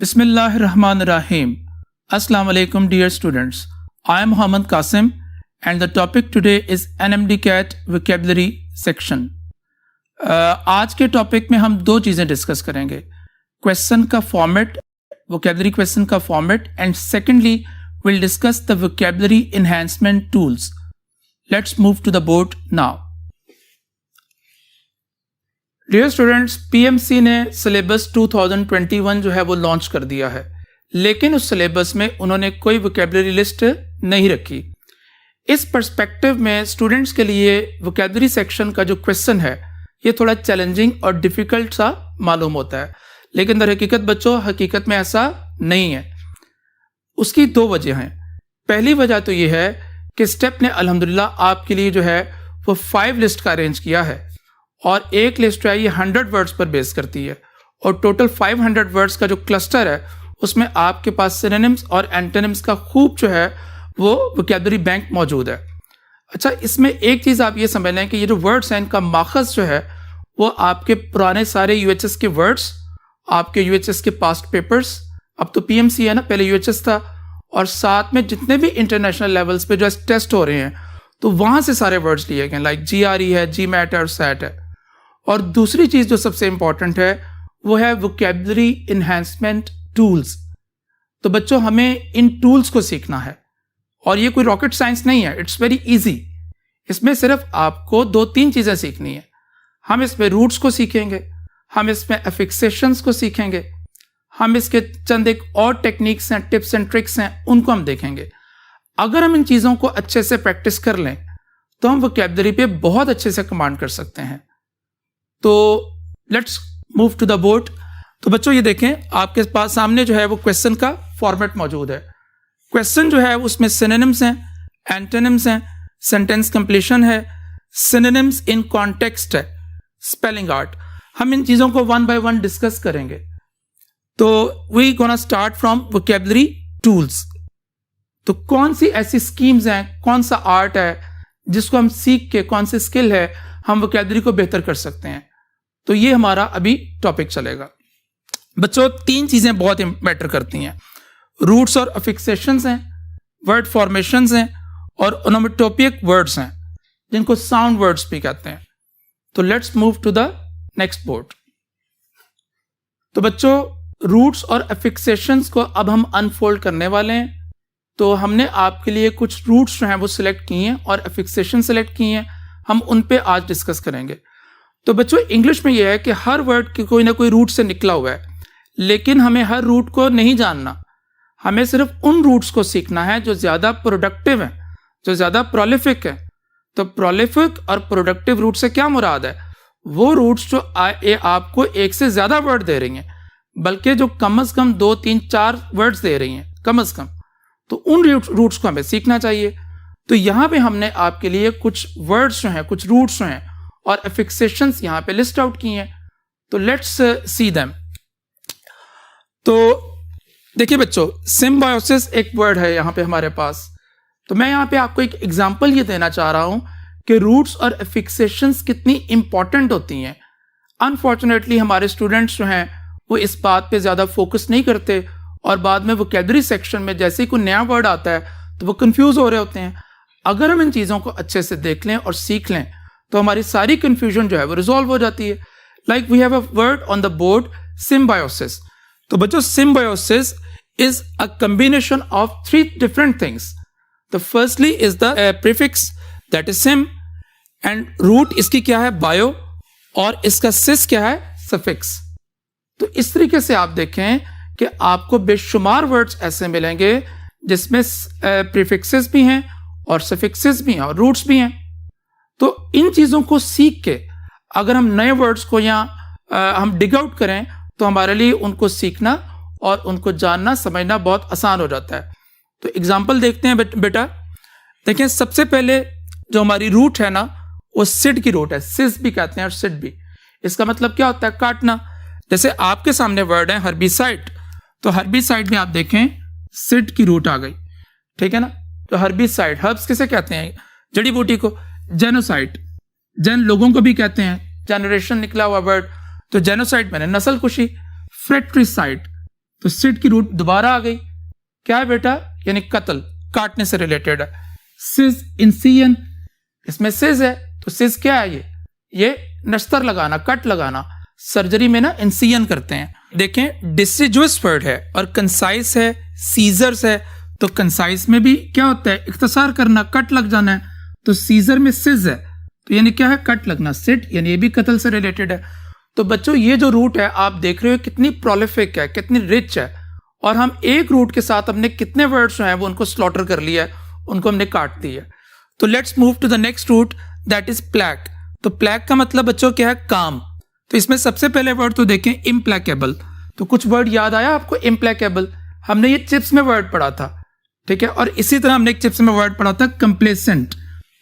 Bismillahirrahmanirrahim. Assalamu alaikum dear students. I am Muhammad Qasim and the topic today is NMDCAT vocabulary section. आज के topic में हम दो चीज़ें डिस्कस करेंगे, क्वेश्चन का फॉर्मेट, वोकेबलरी क्वेश्चन का format, and secondly will discuss the vocabulary enhancement tools. Let's move to the board now. Dear students, PMC ने सिलेबस 2021 जो है वो लॉन्च कर दिया है, लेकिन उस सिलेबस में उन्होंने कोई वोकेबलरी लिस्ट नहीं रखी. इस पर्सपेक्टिव में स्टूडेंट्स के लिए वोकेबलरी सेक्शन का जो क्वेश्चन है ये थोड़ा चैलेंजिंग और डिफ़िकल्ट सा मालूम होता है, लेकिन दर हकीकत बच्चों हकीकत में ऐसा नहीं है. उसकी दो वजह हैं. पहली वजह तो ये है कि स्टेप ने अल्हम्दुलिल्लाह आपके लिए जो है वो 5 लिस्ट का अरेंज किया है, और एक लिस्ट है ये 100 वर्ड्स पर बेस करती है, और टोटल 500 वर्ड्स का जो क्लस्टर है उसमें आपके पास सिनोनिम्स और एंटोनिम्स का खूब जो है वो वोकेबलरी बैंक मौजूद है. अच्छा, इसमें एक चीज़ आप ये समझ लें कि ये जो वर्ड्स हैं इनका माखज़ जो है वो आपके पुराने सारे यूएचएस के वर्ड्स, आपके यूएचएस के पास्ट पेपर्स, अब तो पीएमसी है ना, पहले यूएचएस था, और साथ में जितने भी इंटरनेशनल लेवल्स पे जो टेस्ट हो रहे हैं तो वहाँ से सारे वर्ड्स लिए गए, लाइक जीआरई है, जीमैट है और सैट है. और दूसरी चीज़ जो सबसे इंपॉर्टेंट है वो है वोकेबलरी इन्हांसमेंट टूल्स. तो बच्चों हमें इन टूल्स को सीखना है, और ये कोई रॉकेट साइंस नहीं है, इट्स वेरी इजी. इसमें सिर्फ आपको 2-3 चीज़ें सीखनी है. हम इसमें रूट्स को सीखेंगे, हम इसमें अफिक्सेशंस को सीखेंगे, हम इसके चंद एक और टेक्निक्स हैं, टिप्स एंड ट्रिक्स हैं, उनको हम देखेंगे. अगर हम इन चीज़ों को अच्छे से प्रैक्टिस कर लें तो हम वोकेबलरी पे बहुत अच्छे से कमांड कर सकते हैं. तो let's move to the board. तो बच्चों ये देखें, आपके पास सामने जो है वो क्वेश्चन का फॉर्मेट मौजूद है. क्वेश्चन जो है उसमें सिनोनिम्स हैं, एंटोनिम्स हैं, सेंटेंस कंप्लीशन है, सिनोनिम्स इन कॉन्टेक्स्ट है, स्पेलिंग आर्ट. हम इन चीज़ों को 1 बाय 1 डिस्कस करेंगे. तो we gonna start from vocabulary tools. तो कौन सी ऐसी स्कीम्स हैं, कौन सा आर्ट है जिसको हम सीख के, कौन सी स्किल है हम वोकेबलरी को बेहतर कर सकते हैं. तो ये हमारा अभी टॉपिक चलेगा. बच्चों 3 चीज़ें बहुत मैटर करती हैं. रूट्स और अफिक्सेशंस हैं, वर्ड फॉर्मेशंस हैं, और ओनोमेटोपिक वर्ड्स हैं जिनको साउंड वर्ड्स भी कहते हैं. तो let's move to the next board. तो बच्चों रूट्स और अफिक्सेशंस को अब हम अनफोल्ड करने वाले हैं. तो हमने आपके लिए कुछ रूट्स जो हैं वो सिलेक्ट किए हैं और अफिक्सेशन सिलेक्ट किए हैं, हम उन पे आज डिस्कस करेंगे. तो बच्चों इंग्लिश में यह है कि हर वर्ड की कोई ना कोई रूट से निकला हुआ है, लेकिन हमें हर रूट को नहीं जानना. हमें सिर्फ उन रूट्स को सीखना है जो ज़्यादा प्रोडक्टिव हैं, जो ज़्यादा प्रोलिफिक हैं. तो प्रोलिफिक और प्रोडक्टिव रूट से क्या मुराद है? वो रूट्स जो आपको एक से ज़्यादा वर्ड दे रही हैं, बल्कि जो कम अज़ कम 2, 3, 4 वर्ड्स दे रही हैं कम अज़ कम. तो उन रूट्स को हमें सीखना चाहिए. तो यहाँ पे हमने आपके लिए कुछ वर्ड्स जो हैं, कुछ रूट्स जो हैं और अफिक्सेशंस यहाँ पे लिस्ट आउट किए हैं. तो लेट्स सी देम. तो देखिए बच्चों, सिम्बायोसिस एक वर्ड है यहाँ पे हमारे पास. तो मैं यहाँ पे आपको एक एग्जांपल ये देना चाह रहा हूँ कि रूट्स और अफिक्सेशंस कितनी इंपॉर्टेंट होती हैं. अनफॉर्चुनेटली हमारे स्टूडेंट्स जो हैं वो इस बात पे ज़्यादा फोकस नहीं करते, और बाद में वोकेबलरी सेक्शन में जैसे ही कोई नया वर्ड आता है तो वो कंफ्यूज हो रहे होते हैं. अगर हम इन चीज़ों को अच्छे से देख लें और सीख लें तो हमारी सारी कंफ्यूजन जो है वो रिजॉल्व हो जाती है. Like we have a word on the board, symbiosis. तो बच्चों symbiosis is a combination of 3 different things. तो firstly is the prefix that is sym, and root इसकी क्या है, बायो, और इसका सिस क्या है, सफिक्स. तो इस तरीके से आप देखें कि आपको बेशुमार वर्ड्स ऐसे मिलेंगे जिसमें प्रीफिक्सेस भी हैं और सफिक्सेस भी हैं और रूट्स भी हैं. तो इन चीज़ों को सीख के अगर हम नए वर्ड्स को हम डिग आउट करें तो हमारे लिए उनको सीखना और उनको जानना, समझना बहुत आसान हो जाता है. तो एग्जांपल देखते हैं बेटा. देखें, सबसे पहले जो हमारी रूट है ना वो सिड की रूट है, सिस भी कहते हैं और सिड भी. इसका मतलब क्या होता है, काटना. जैसे आपके सामने वर्ड है हर्बिसाइड, तो हर्बिसाइड में आप देखें सिड की रूट आ गई, ठीक है ना. तो हर्बिसाइड, हर्ब्स किसे कहते हैं, जड़ी बूटी को. जेनोसाइड, जन लोगों को भी कहते हैं, जनरेशन निकला हुआ वर्ड. तो जेनोसाइड मैंने नस्ल कुशी. फ्रेट्रिसाइड, तो सिट की रूट दोबारा आ गई, क्या है बेटा, यानी कत्ल, काटने से रिलेटेड है। सिज इंसियन, इसमें सिज है, तो सिज क्या है, ये नश्तर लगाना, कट लगाना, सर्जरी में ना इंसियन करते हैं। देखें डिसिजुअस वर्ड है और कंसाइज है, सीजर्स है, तो कंसाइज में भी क्या होता है, इख्तिसार करना, कट लग जाना है, तो सीजर में सिज है, तो यानी क्या है, कट लगना। सिट यानी ये भी कत्ल से रिलेटेड है। तो बच्चों ये जो रूट है आप देख रहे हो कितनी प्रोलिफिक है, कितनी रिच है, और हम एक रूट के साथ हमने कितने वर्ड्स जो हैं वो उनको स्लॉटर कर लिया है, उनको हमने काट दिया। तो let's move to the next root, that is plac. तो प्लैक का मतलब बच्चों क्या है, काम। तो इसमें सबसे पहले वर्ड तो देखें इम्प्लैकेबल। तो कुछ वर्ड याद आया आपको, इम्प्लैकेबल, हमने ये चिप्स में वर्ड पढ़ा था, ठीक है, और इसी तरह हमने एक चिप्स में वर्ड पढ़ा था कंप्लेसेंट,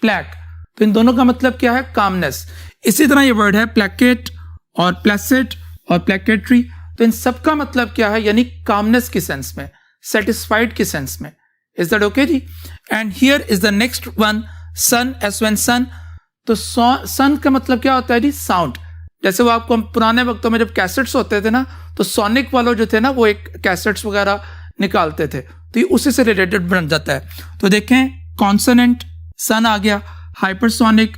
प्लैक। तो इन दोनों का मतलब क्या है, कामनेस। इसी तरह ये वर्ड है प्लैकेट और प्लेसेट और प्लैकेटरी, तो इन सब का मतलब क्या है, यानी कामनेस की सेंस में, सेटिस्फाइड की सेंस में। इज दैट ओके जी? And here is the next one, son, S-O-N, son. तो सन का मतलब क्या होता है जी, साउंड। जैसे वो आपको पुराने वक्तों में जब कैसेट्स होते थे ना, तो सोनिक वालों जो थे ना वो एक कैसेट्स वगैरह निकालते थे, तो ये उसी से रिलेटेड बन जाता है। तो देखें कॉन्सोनेंट, सन आ गया, हाइपरसोनिक,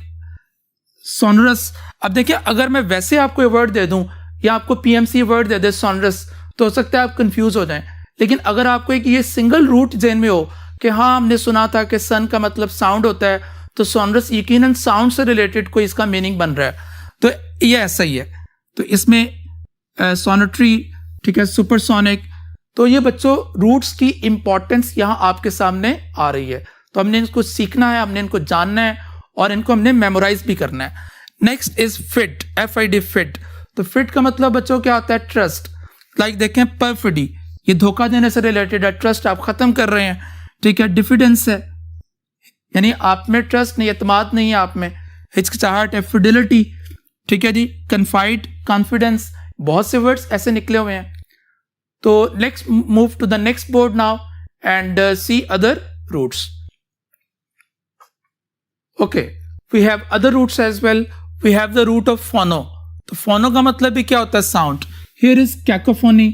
सोनरस। अब देखिए अगर मैं वैसे आपको ये वर्ड दे दूं या आपको PMC वर्ड दे दे सोनरस, तो हो सकता है आप कंफ्यूज हो जाएं। लेकिन अगर आपको एक ये सिंगल रूट ज़हन में हो कि हाँ हमने सुना था कि सन का मतलब साउंड होता है, तो सोनरस यकीनन साउंड से रिलेटेड कोई इसका मीनिंग बन रहा है, तो ये ऐसा ही है। तो इसमें सोनेटरी, ठीक है, सुपरसोनिक। तो ये बच्चों रूट्स की इंपॉर्टेंस यहाँ आपके सामने आ रही है, तो हमने इनको सीखना है, हमने इनको जानना है और इनको हमने मेमोराइज भी करना है। Next is fit, FID, fit. तो फिट का मतलब बच्चों क्या होता है, ट्रस्ट। लाइक देखें परफिडी, ये धोखा देने से रिलेटेड है, ट्रस्ट आप खत्म कर रहे हैं, ठीक है। डिफिडेंस है, यानी आप में ट्रस्ट नहीं, एतमाद नहीं है आप में। हिचकिचाहट है, फिडिलिटी, ठीक है जी। कन्फाइड, कॉन्फिडेंस, बहुत से वर्ड्स ऐसे निकले हुए हैं। तो let's move to the next board now and see other roots. Okay, we have other roots as well. We have the root of phono. तो फोनो का मतलब भी क्या होता है, sound. Here is cacophony,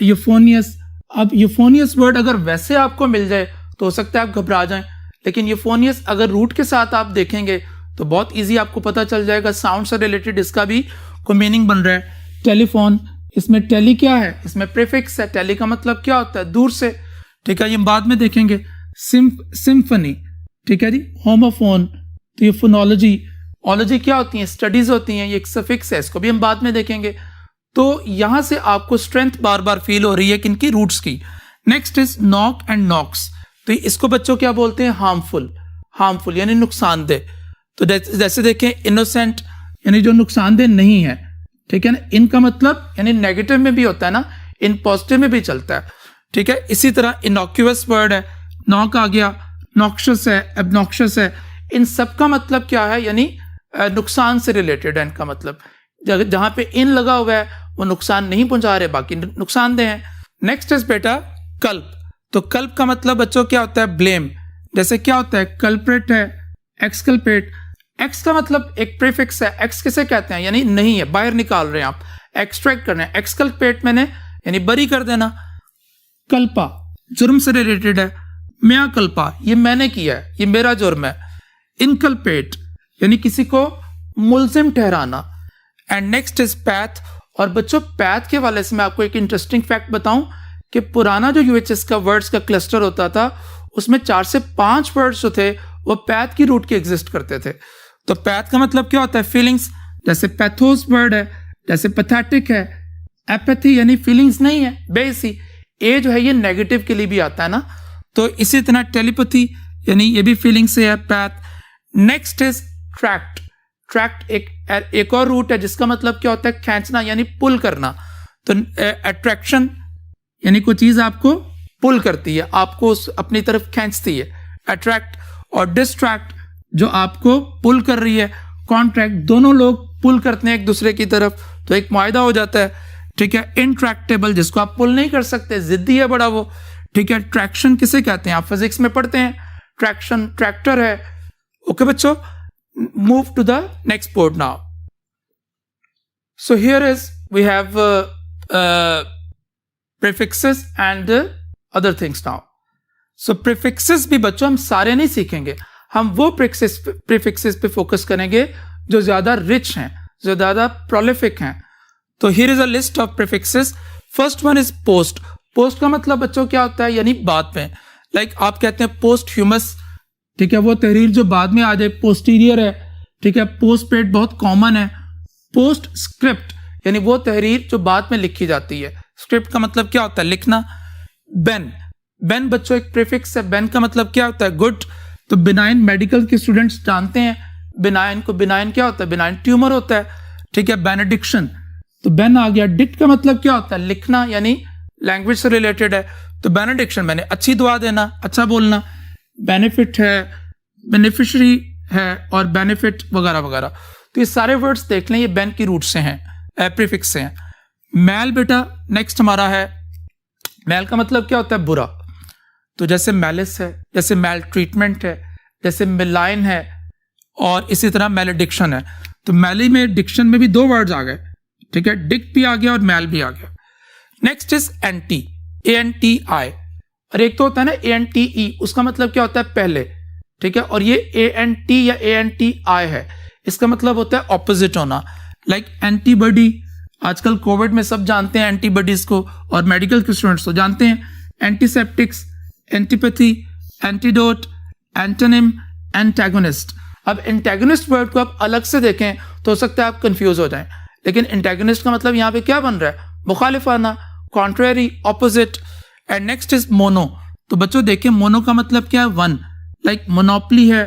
euphonious. अब यूफोनियस वर्ड अगर वैसे आपको मिल जाए तो हो सकता है आप घबरा जाएं, लेकिन यूफोनियस अगर रूट के साथ आप देखेंगे तो बहुत इजी आपको पता चल जाएगा, साउंड से रिलेटेड इसका भी कोई मीनिंग बन रहा है। टेलीफोन, इसमें टेली क्या है, इसमें प्रीफिक्स है। टेली का मतलब क्या होता है, दूर से, ठीक है, ये बाद में देखेंगे। सिम्फनी, ठीक है जी। होमोफोन, तो ये फोनोलॉजी, ओलॉजी क्या होती है, स्टडीज होती हैं, ये एक सफिक्स है, इसको भी हम बाद में देखेंगे। तो यहां से आपको स्ट्रेंथ बार बार फील हो रही है किनकी, रूट्स की। Next is knock and knocks. तो इसको बच्चों क्या बोलते हैं, हार्मफुल, हार्मफुल यानी नुकसानदेह। तो जैसे देखें इनोसेंट, यानी जो नुकसानदेह नहीं है, ठीक है ना। इनका मतलब यानी नेगेटिव में भी होता है ना, इन पॉजिटिव में भी चलता है, ठीक है। इसी तरह इनॉक्यूअस वर्ड है, नॉक आ गया, नॉक्शस है, एबनॉक्शस है। इन सब का मतलब क्या है, यानी नुकसान से रिलेटेड है इनका मतलब। जहां पे इन लगा हुआ है वो नुकसान नहीं पहुंचा रहे, बाकी नुकसानदेह हैं। नेक्स्ट इज बेटा कल्प। तो कल्प का मतलब बच्चों क्या होता है, ब्लेम। जैसे क्या होता है, कल्प्रेट है, एक्सकल्पेट। एक्स का मतलब एक प्रीफिक्स है, एक्स किसे कहते हैं, यानी नहीं है, बाहर निकाल रहे हैं आप, एक्सट्रैक्ट कर रहे हैं। एक्सकल्पेट मैंने यानी बरी कर देना। कल्पा जुर्म से रिलेटेड है, म्या कल्पा, ये मैंने किया है, ये मेरा जुर्म है। इनकल्पेट यानी किसी को मुल्जिम ठहराना। And next is path. और बच्चों पैथ के वाले से मैं आपको एक इंटरेस्टिंग फैक्ट बताऊं कि पुराना जो UHS का वर्ड्स का क्लस्टर होता था उसमें 4 से 5 वर्ड्स जो थे वो पैथ की रूट के एग्जिस्ट करते थे। तो पैथ का मतलब क्या होता है, फीलिंग्स। जैसे पैथोस वर्ड है, जैसे पैथेटिक है। एपैथी यानी फीलिंग्स नहीं है, बेसी। ए जो है ये नेगेटिव के लिए भी आता है ना, तो इसी तरह टेलीपैथी यानी ये भी फीलिंग से है, path. Next is tract. Tract एक और रूट है जिसका मतलब क्या होता है, खींचना यानी पुल करना। तो अट्रैक्शन यानी कोई चीज आपको पुल करती है, आपको अपनी तरफ खींचती है, अट्रैक्ट। और डिस्ट्रैक्ट जो आपको पुल कर रही है। कॉन्ट्रैक्ट, दोनों लोग पुल करते हैं एक दूसरे की तरफ, तो एक मुआहदा हो जाता है, ठीक है। इंट्रैक्टेबल जिसको आप पुल नहीं कर सकते, जिद्दी है बड़ा वो, ठीक है। ट्रैक्शन किसे कहते हैं, आप फिजिक्स में पढ़ते हैं, ट्रैक्शन ट्रैक्टर है। ओके बच्चों, move to the next board now. So here is we have prefixes and other things now. So prefixes भी बच्चों हम सारे नहीं सीखेंगे, हम वो प्रीफिक्सेस पे फोकस करेंगे जो ज्यादा रिच हैं, जो ज्यादा प्रोलिफिक हैं। तो here is a list of prefixes. First one is post. Post का मतलब बच्चों क्या होता है, यानी बाद में। लाइक आप कहते हैं पोस्ट ह्यूमस, ठीक है, वो तहरीर जो बाद में आ जाए। पोस्टीरियर है, ठीक है। पोस्ट पेड बहुत कॉमन है। पोस्ट स्क्रिप्ट यानी वो तहरीर जो बाद में लिखी जाती है। स्क्रिप्ट का मतलब क्या होता है, लिखना। बेन, बेन बच्चों एक प्रीफिक्स है। बेन का मतलब क्या होता है, गुड। तो बिनाइन मेडिकल के स्टूडेंट्स जानते हैं बिनाइन को। बिनाइन क्या होता है, बिनाइन ट्यूमर होता है, ठीक है। बेनेडिक्शन, तो बेन आ गया। डिक्ट का मतलब क्या होता है, लिखना, यानी लैंग्वेज से रिलेटेड है। तो बेनेडिक्शन मैंने अच्छी दुआ देना, अच्छा बोलना। बेनिफिट है, बेनिफिशरी है, और बेनिफिट वगैरह वगैरह। तो ये सारे वर्ड्स देख लें, ये बेन की रूट से हैं, प्रीफिक्स से हैं। मैल बेटा नेक्स्ट हमारा है। मैल का मतलब क्या होता है, बुरा। तो जैसे मैलिस है, जैसे मैल ट्रीटमेंट है, जैसे मिलाइन है, और इसी तरह मैलेडिक्शन है। तो मैली में डिक्शन में भी दो वर्ड्स आ गए, ठीक है। डिक्ट भी आ गया और मैल भी आ गया। Next is anti, ANTI। और एक तो होता है ना ANTE, उसका मतलब क्या होता है, पहले, ठीक है। और ये ANT या ANTI है, इसका मतलब होता है ऑपोजिट होना। लाइक एंटीबॉडी, आजकल कोविड में सब जानते हैं एंटीबॉडीज को, और मेडिकल के स्टूडेंट्स तो जानते हैं। Antiseptics, antipathy, antidote, antonym, antagonist. अब एंटागोनिस्ट वर्ड को आप अलग से देखें तो हो सकता है आप कंफ्यूज हो जाएं, लेकिन एंटागोनिस्ट का मतलब यहाँ पे क्या बन रहा है, मुखालिफाना, contrary, opposite. And next is mono. तो बच्चों देखिए मोनो का मतलब क्या है, वन। लाइक मोनोपली है,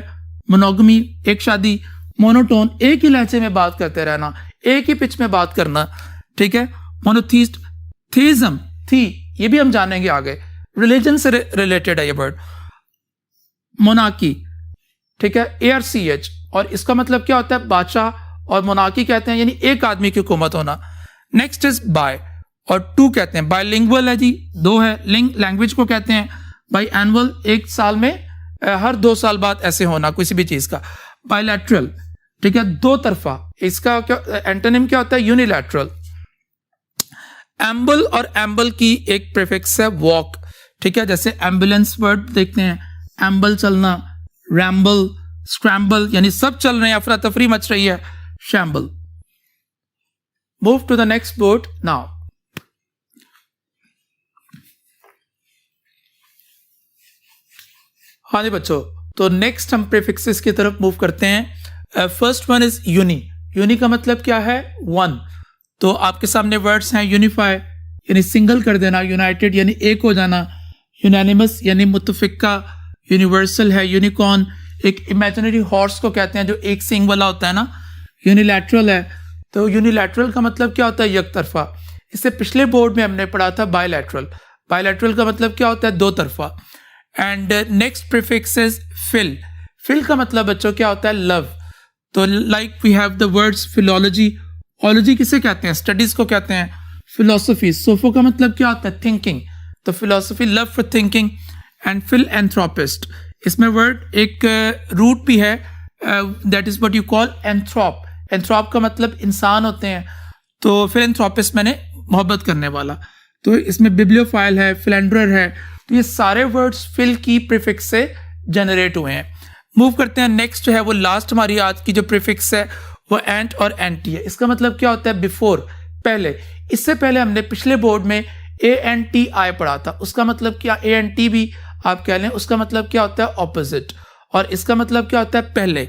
मोनोगमी, एक शादी। मोनोटोन, एक ही लहजे में बात करते रहना, एक ही पिच में बात करना, ठीक है। मोनोथीस्ट, थीज्म, थी, ये भी हम जानेंगे आगे, रिलीजन से रिलेटेड है ये वर्ड। मोनार्की, ठीक है, ARCH, और इसका मतलब क्या होता है, बादशाह, और मोनार्की कहते हैं यानी एक आदमी की हुकूमत होना। नेक्स्ट इज बाय, और टू कहते हैं। बायलिंगुअल है जी, दो है। लिंग लैंग्वेज को कहते हैं। बाई एनुअल, एक साल में हर 2 साल बाद ऐसे होना किसी भी चीज का। बायलैटरल, ठीक है, दो तरफा। इसका क्या एंटोनिम क्या होता है, यूनिलैटरल। एम्बल, और एम्बल की एक प्रीफिक्स है वॉक, ठीक है। जैसे एम्बुलेंस वर्ड देखते हैं, एम्बल चलना, रैम्बल, स्क्रैम्बल यानी सब चल रहे हैं, अफरा तफरी मच रही है, shamble. Move to the next board now. हाँ जी बच्चों, तो नेक्स्ट हम प्रीफिक्सेस की तरफ मूव करते हैं। First one is uni. Uni का मतलब क्या है, वन। तो आपके सामने वर्ड्स हैं, यूनिफाई यानी सिंगल कर देना, यूनाइटेड यानी एक हो जाना, यूनानिमस यानी मुत्तफिका, यूनिवर्सल है, यूनिकॉर्न एक इमेजिनरी हॉर्स को कहते हैं जो एक सींग वाला होता है ना। यूनिलैटरल है, तो यूनिलैटरल का मतलब क्या होता है, एक तरफा। इससे पिछले बोर्ड में हमने पढ़ा था बायलैटरल। बायलैटरल का मतलब क्या होता है, दो तरफा। And next prefix is phil. Phil का मतलब बच्चों क्या होता है, लव। तो like we have the words philology. Ology किसे कहते हैं, स्टडीज को कहते हैं। फिलोसफी, सोफो का मतलब क्या होता है, थिंकिंग। तो philosophy, love for thinking. And philanthropist, इसमें वर्ड एक रूट भी है, that is what you call anthrop. Anthrop का मतलब इंसान होते हैं, तो फिलएंथ्रोपिस्ट मैंने मोहब्बत करने वाला। तो इसमें बिब्लियोफाइल है, फिलेंडरर है। तो ये सारे वर्ड्स फिल की प्रीफिक्स से जनरेट हुए हैं। मूव करते हैं, नेक्स्ट जो है वो लास्ट हमारी आज की जो प्रीफिक्स है वो एंट और एंटी है। इसका मतलब क्या होता है, बिफोर, पहले। इससे पहले हमने पिछले बोर्ड में ANTI पढ़ा था, उसका मतलब क्या, ANT भी आप कह लें, उसका मतलब क्या होता है, ऑपोजिट। और इसका मतलब क्या होता है, पहले।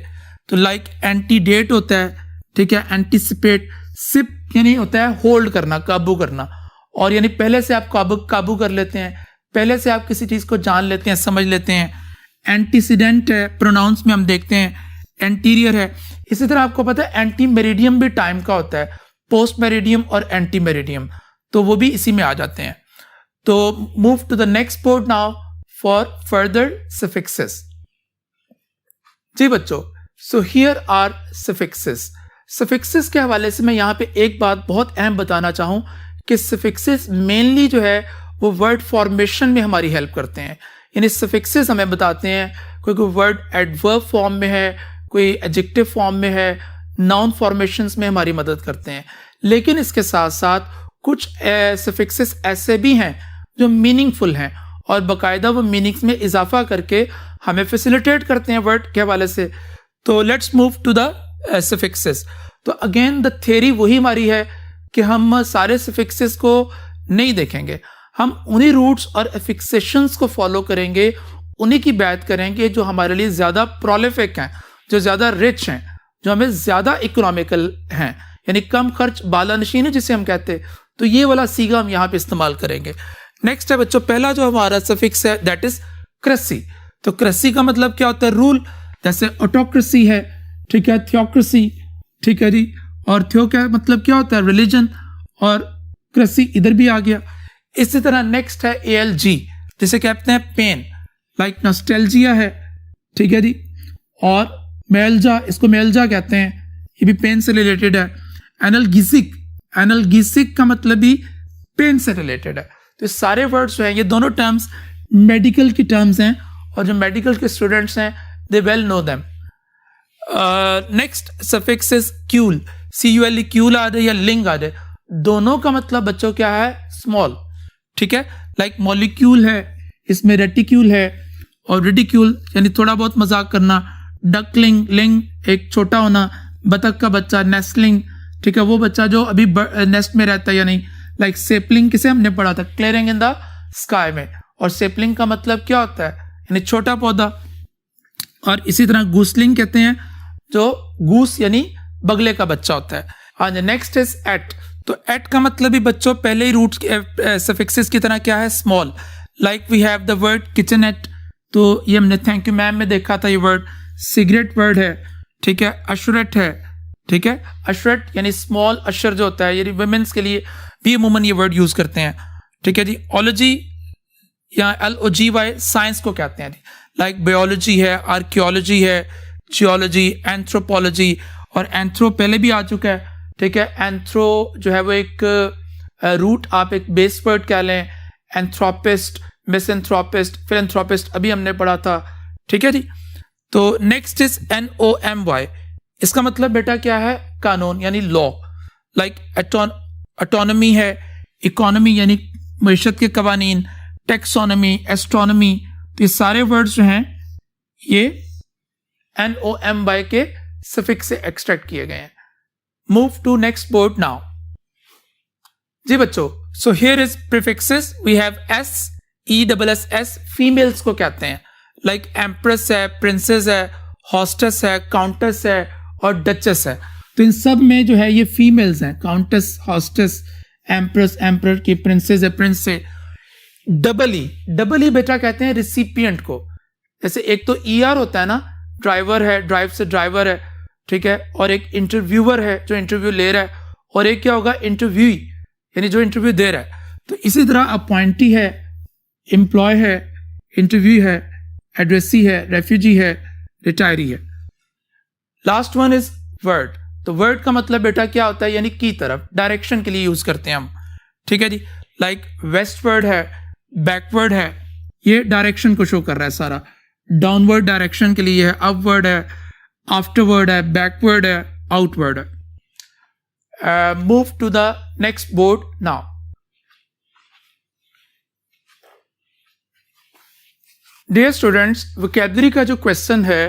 तो लाइक एंटीडेट होता है, ठीक है, एंटीसिपेट। सिप यानी होता है होल्ड करना, काबू करना, और यानी पहले से आप काबू कर लेते हैं, पहले से आप किसी चीज को जान लेते हैं, समझ लेते हैं। एंटीसीडेंट है, प्रोनाउंस में हम देखते हैं, एंटीरियर है। इसी तरह आपको पता है एंटी मेरिडियम भी टाइम का होता है, पोस्ट मेरिडियम और एंटी मेरिडियम, तो वो भी इसी में आ जाते हैं। तो move to the next board now for further suffixes. जी बच्चों, so here are suffixes. Suffixes के हवाले से मैं यहाँ पे एक बात बहुत अहम बताना चाहूँ कि सफिक्सेस मेनली जो है वो वर्ड फॉर्मेशन में हमारी हेल्प करते हैं। यानी सफिक्सेस हमें बताते हैं कोई वर्ड एडवर्ब फॉर्म में है, कोई एडजेक्टिव फॉर्म में है, नाउन फॉर्मेशंस में हमारी मदद करते हैं। लेकिन इसके साथ साथ कुछ सफिक्सेस ऐसे भी हैं जो मीनिंगफुल हैं और बाकायदा वो मीनिंग्स में इजाफा करके हमें फैसिलिटेट करते हैं वर्ड के हवाले से। तो let's move to the suffixes. तो अगेन द थ्योरी वही हमारी है कि हम सारे सफिक्सेस को नहीं देखेंगे, हम उन्हीं रूट्स और एफिक्सेशंस को फॉलो करेंगे, उन्हीं की बात करेंगे जो हमारे लिए ज़्यादा प्रोलिफिक हैं, जो ज़्यादा रिच हैं, जो हमें ज़्यादा इकोनॉमिकल हैं, यानी कम खर्च बाला नशीन है जिसे हम कहते हैं। तो ये वाला सीगा हम यहाँ पे इस्तेमाल करेंगे। नेक्स्ट है बच्चों, पहला जो हमारा सफिक्स है दैट इज क्रेसी। तो क्रेसी का मतलब क्या होता है? रूल। जैसे ऑटोक्रेसी है, ठीक है, थियोक्रेसी, ठीक है जी, और थियो का मतलब क्या होता है? रिलीजन, और क्रेसी इधर भी आ गया। इसी तरह नेक्स्ट है ALG, जिसे कहते हैं पेन, लाइक नॉस्टैल्जिया है, ठीक है जी, और मेलजा, इसको मेलजा कहते हैं, ये भी पेन से रिलेटेड है। एनाल्गेसिक, एनाल्गेसिक का मतलब भी पेन से रिलेटेड है। तो सारे वर्ड्स जो हैं, ये दोनों टर्म्स मेडिकल की टर्म्स हैं और जो मेडिकल के स्टूडेंट्स हैं they well know them. Next suffix is cule, CULE, cule आ जाए या लिंग आ जाए, दोनों का मतलब बच्चों क्या है? स्मॉल, ठीक है। लाइक मॉलिक्यूल है, इसमें रेटिक्यूल है, और रिडिक्यूल यानी थोड़ा बहुत मजाक करना। डकलिंग, लिंग एक छोटा होना, बतख का बच्चा, नेस्टलिंग, ठीक है, वो बच्चा जो अभी नेस्ट में रहता है या नहीं। लाइक सेपलिंग किसे हमने पढ़ा था? क्लियरिंग इन द स्काई में, और सेपलिंग का मतलब क्या होता है? यानी छोटा पौधा। और इसी तरह गूसलिंग कहते हैं, जो गूस यानी बगले का बच्चा होता है। हाँ, नेक्स्ट इज एट। तो एट का मतलब भी बच्चों पहले ही रूट्स सफिक्सेस की तरह क्या है? Small. Like we have the word kitchenette, तो ये हमने थैंक यू मैम में देखा था ये वर्ड। सिगरेट वर्ड है, ठीक है। अशरेट है, ठीक है, अशरेट यानी स्मॉल अशर जो होता है, यानी वुमेन्स के लिए भी अमूमन ये वर्ड यूज करते हैं, ठीक है जी। ओलॉजी या LOGY साइंस को कहते हैं, लाइक बायोलॉजी है, आर्कियोलॉजी है, जियोलॉजी, एंथ्रोपोलॉजी, और एंथ्रो पहले भी आ चुका है, ठीक है। एंथ्रो जो है वो एक रूट, आप एक बेस वर्ड कह लें। एंथ्रोपिस्ट, मिसएंथ्रोपिस्ट, फिलैंथ्रोपिस्ट अभी हमने पढ़ा था, ठीक है जी। तो नेक्स्ट इज NOMY, इसका मतलब बेटा क्या है? कानून यानी लॉ। लाइक ऑटोनॉमी है, इकोनॉमी यानी मईशत के कवानीन, टेक्सोनॉमी, एस्ट्रोनॉमी, तो ये सारे वर्ड्स जो हैं ये NOMY के सफिक्स से एक्सट्रैक्ट किए गए हैं। Move to next board now. जी बच्चों, so here is prefixes, we have SESS, females को कहते हैं। लाइक एम्प्रेस है, प्रिंसेस है, हॉस्टेस है, काउंटेस है और डचेस है। तो इन सब में जो है ये फीमेल्स हैं, काउंटेस, हॉस्टेस, एम्प्रेस, एम्पर की प्रिंसेस है, प्रिंस से। डबल ई बेटा कहते हैं रिसिपिएंट को। जैसे एक तो ER होता है ना, ड्राइवर है, ड्राइव से ड्राइवर है, ठीक है, और एक इंटरव्यूअर है जो इंटरव्यू ले रहा है, और एक क्या होगा? इंटरव्यूई यानी जो इंटरव्यू दे रहा है। तो इसी तरह अपॉइंटी है, एम्प्लॉय है, इंटरव्यू है, एड्रेसी है, रेफ्यूजी है, रिटायरी है। Last one is word. तो वर्ड का मतलब बेटा क्या होता है? यानी की तरफ, डायरेक्शन के लिए यूज करते हैं हम, ठीक है जी। लाइक वेस्टवर्ड है, बैकवर्ड है, ये डायरेक्शन को शो कर रहा है सारा। डाउनवर्ड डायरेक्शन के लिए है, अपवर्ड है, आफ्टरवर्ड है, बैकवर्ड है, आउटवर्ड है। Move to the next board now. Dear students, vocabulary का जो क्वेश्चन है,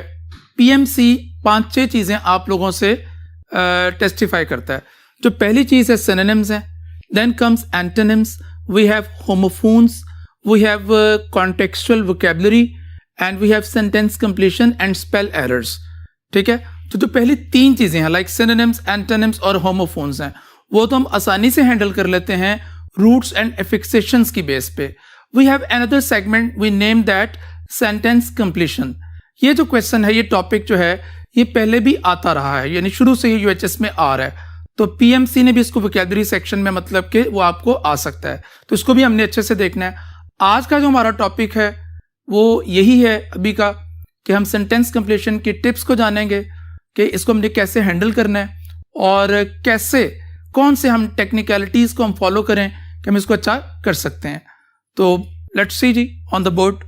PMC 5-6 चीजें आप लोगों से टेस्टिफाई करता है। जो पहली चीज है सिनोनिम्स है, then comes antonyms, we have homophones, we have contextual vocabulary, and we have sentence completion and spell errors, ठीक है। तो जो पहली 3 चीजें हैं लाइक सिनोनिम्स, एंटोनिम्स और होमोफोन्स हैं, वो तो हम आसानी से हैंडल कर लेते हैं रूट्स एंड एफिक्सेशंस की बेस पे। We have another segment, we name that sentence completion. ये जो क्वेश्चन है, ये टॉपिक जो है, ये पहले भी आता रहा है, यानी शुरू से ही UHS में आ रहा है। तो PMC ने भी इसको वोकैबुलरी सेक्शन में मतलब कि वो आपको आ सकता है, तो इसको भी हमने अच्छे से देखना है। आज का जो हमारा टॉपिक है वो यही है अभी का, कि हम सेंटेंस कंप्लीशन की टिप्स को जानेंगे कि इसको हमने कैसे हैंडल करना है और कैसे, कौन से हम टेक्निकलिटीज को हम फॉलो करें कि हम इसको अच्छा कर सकते हैं। तो लेट्स सी जी ऑन द बोर्ड।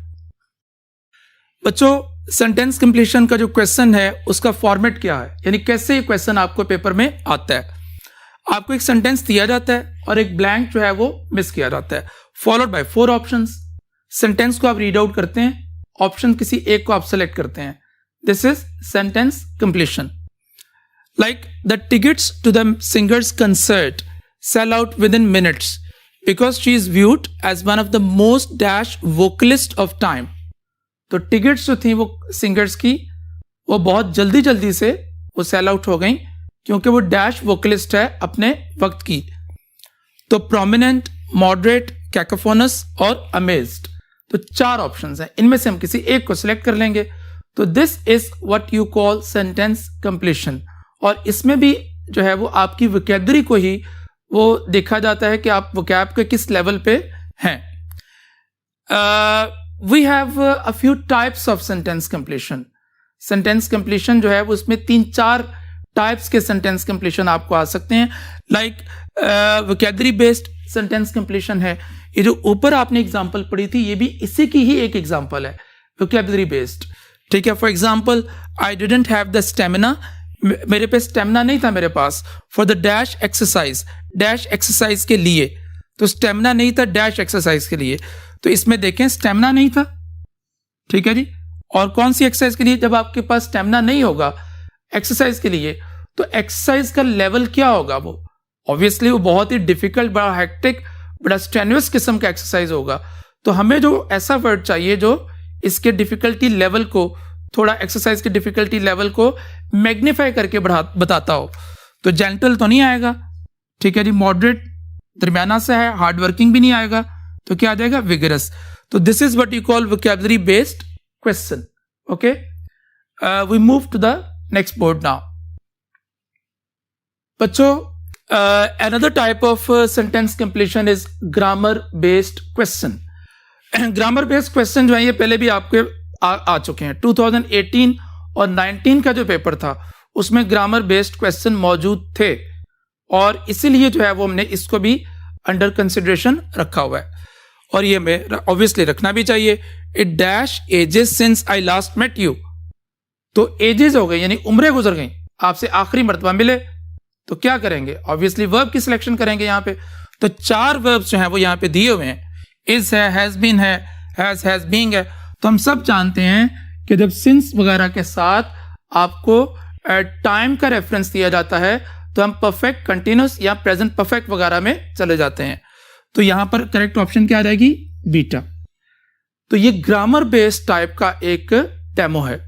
बच्चों, सेंटेंस कंप्लीशन का जो क्वेश्चन है उसका फॉर्मेट क्या है, यानी कैसे ये क्वेश्चन आपको पेपर में आता है। आपको एक सेंटेंस दिया जाता है और एक ब्लैंक जो है वो मिस किया जाता है, फॉलोड बाय 4 ऑप्शंस। सेंटेंस को आप रीड आउट करते हैं, ऑप्शन किसी एक को आप सेलेक्ट करते हैं। This is sentence completion. Like the tickets to the singer's concert sell out within minutes because she is viewed as one of the most dash vocalist of time. तो टिकट्स जो थी वो सिंगर्स की वो बहुत जल्दी जल्दी से वो सेल आउट हो गई क्योंकि वो डैश वोकलिस्ट है अपने वक्त की। तो प्रोमिनेंट, मॉडरेट, कैकोफोनस और अमेज्ड, तो 4 ऑप्शंस हैं, इनमें से हम किसी एक को सिलेक्ट कर लेंगे। तो this is what you call sentence completion. और इसमें भी जो है वो आपकी वोकैबुलरी को ही वो देखा जाता है कि आप वोकैब के किस लेवल पे हैं। We have a few types of sentence completion. Sentence completion जो है वो उसमें 3-4 टाइप्स के सेंटेंस कंप्लीशन आपको आ सकते हैं। Like vocabulary based sentence completion है। ये जो ऊपर आपने एग्जांपल पढ़ी थी ये भी इसी की ही एक एग्जांपल है, वोकैबुलरी बेस्ड। ठीक है, for example I didn't have the stamina, मेरे पे स्टेमिना नहीं था मेरे पास, for the dash exercise, dash exercise के लिए। तो स्टेमिना नहीं था डैश एक्सरसाइज के लिए, तो इसमें देखें स्टेमिना नहीं था। ठीक है जी, और कौन सी एक्सरसाइज के लिए? जब आपके पास स्टेमिना नहीं होगा एक्सरसाइज के लिए तो एक्सरसाइज का लेवल क्या होगा? वो ऑब्वियसली वो बहुत ही डिफिकल्ट, बड़ा हेक्टिक, बड़ा स्ट्रेनुअस किस्म का एक्सरसाइज होगा। तो हमें जो ऐसा वर्ड चाहिए जो इसके डिफिकल्टी लेवल को, थोड़ा एक्सरसाइज के डिफिकल्टी लेवल को मैग्नीफाई करके बताता हो। तो जेंटल तो नहीं आएगा, ठीक है जी, मॉडरेट दरमियाना से है, हार्ड वर्किंग भी नहीं आएगा, तो क्या आ जाएगा? विगरस। तो this is what you call vocabulary based question. Okay, we move to the next board now. बच्चों, another type of sentence completion is grammar based question. Grammar based question जो है ये पहले भी आपके आ चुके हैं। 2018 और 19 का जो पेपर था उसमें ग्रामर बेस्ड क्वेश्चन मौजूद थे और इसीलिए जो है वो हमने इसको भी अंडर कंसिडरेशन रखा हुआ है। और ये मैं ऑब्वियसली रखना भी चाहिए। It dash ages since I last met you, तो एजेस हो गई यानी उम्रें गुजर गई, आपसे आखिरी मर्तबा मिले, तो क्या करेंगे? ऑब्वियसली वर्ब की सिलेक्शन करेंगे यहाँ पे। तो 4 वर्ब्स जो हैं वो यहाँ पे दिए हुए हैं, इज है, हैज बीन है, हैज बीइंग है। तो हम सब जानते हैं कि जब सिंस वगैरह के साथ आपको टाइम का रेफरेंस दिया जाता है तो हम परफेक्ट कंटिन्यूस या प्रेजेंट परफेक्ट वगैरह में चले जाते हैं। तो यहाँ पर करेक्ट ऑप्शन क्या आ जाएगी? बीटा। तो ये ग्रामर बेस्ड टाइप का एक डेमो है।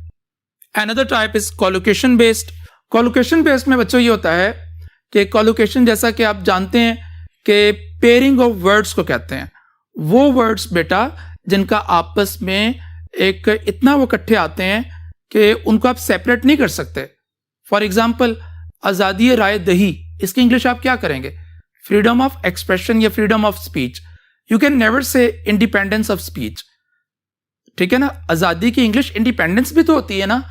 Another type is collocation based. Collocation based में बच्चों ये होता है कि कॉलोकेशन, जैसा कि आप जानते हैं कि पेयरिंग ऑफ वर्ड्स को कहते हैं। वो वर्ड्स बेटा जिनका आपस में एक इतना वो इकट्ठे आते हैं कि उनको आप सेपरेट नहीं कर सकते। फॉर एग्जाम्पल, आज़ादी राय दही, इसकी इंग्लिश आप क्या करेंगे? फ्रीडम ऑफ एक्सप्रेशन या freedom of speech. You can never say independence of speech, ठीक है ना। आज़ादी की इंग्लिश इंडिपेंडेंस भी तो होती है ना,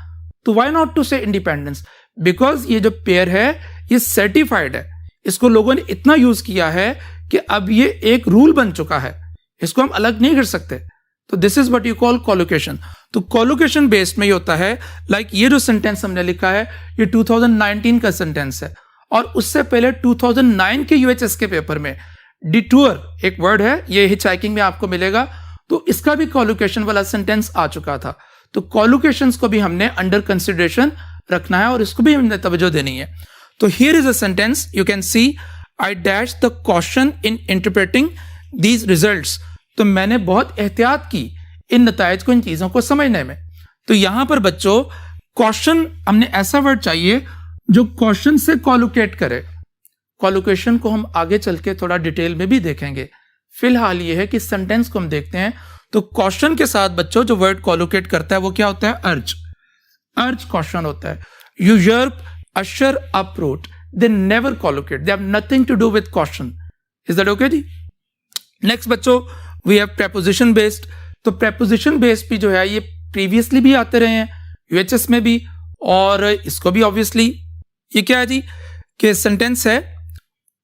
तो वाई नॉट टू से इंडिपेंडेंस? बिकॉज ये जो पेयर है ये सर्टिफाइड है, इसको लोगों ने इतना यूज किया है कि अब ये एक रूल बन चुका है, इसको हम अलग नहीं कर सकते। तो this is what you call collocation. तो कॉलोकेशन बेस्ड में ये होता है, लाइक ये जो सेंटेंस हमने लिखा है ये 2019 का सेंटेंस है और उससे पहले 2009 के यूएचएस के पेपर में डिटूर एक वर्ड है, ये हिचहाइकिंग में आपको मिलेगा, तो इसका भी कॉलोकेशन वाला सेंटेंस आ चुका था। तो कॉलोकेशंस को भी हमने अंडर कंसिडरेशन रखना है और इसको भी हमने तवज्जो देनी है। तो here is a sentence, you can see I dash the caution in interpreting these results. तो मैंने बहुत एहतियात की इन नताइज को, इन चीज़ों को समझने में। तो यहाँ पर बच्चों कॉशन, हमने ऐसा वर्ड चाहिए जो कॉशन से कॉलोकेट करे। कॉलोकेशन को हम आगे चल के थोड़ा डिटेल में भी देखेंगे, फिलहाल ये है कि सेंटेंस को हम देखते हैं। तो कॉशन के साथ बच्चों जो वर्ड कॉलोकेट करता है वो क्या होता है? अर्ज। अर्ज कॉशन होता है। Usurp, usher, uproot, they never collocate, they have nothing to do with caution. Is that okay जी? नेक्स्ट बच्चों वी हैव प्रेपोजिशन बेस्ड। तो प्रेपोजिशन बेस्ड भी जो है ये प्रीवियसली भी आते रहे हैं यूएचएस में भी, और इसको भी ऑब्वियसली ये क्या है जी कि सेंटेंस है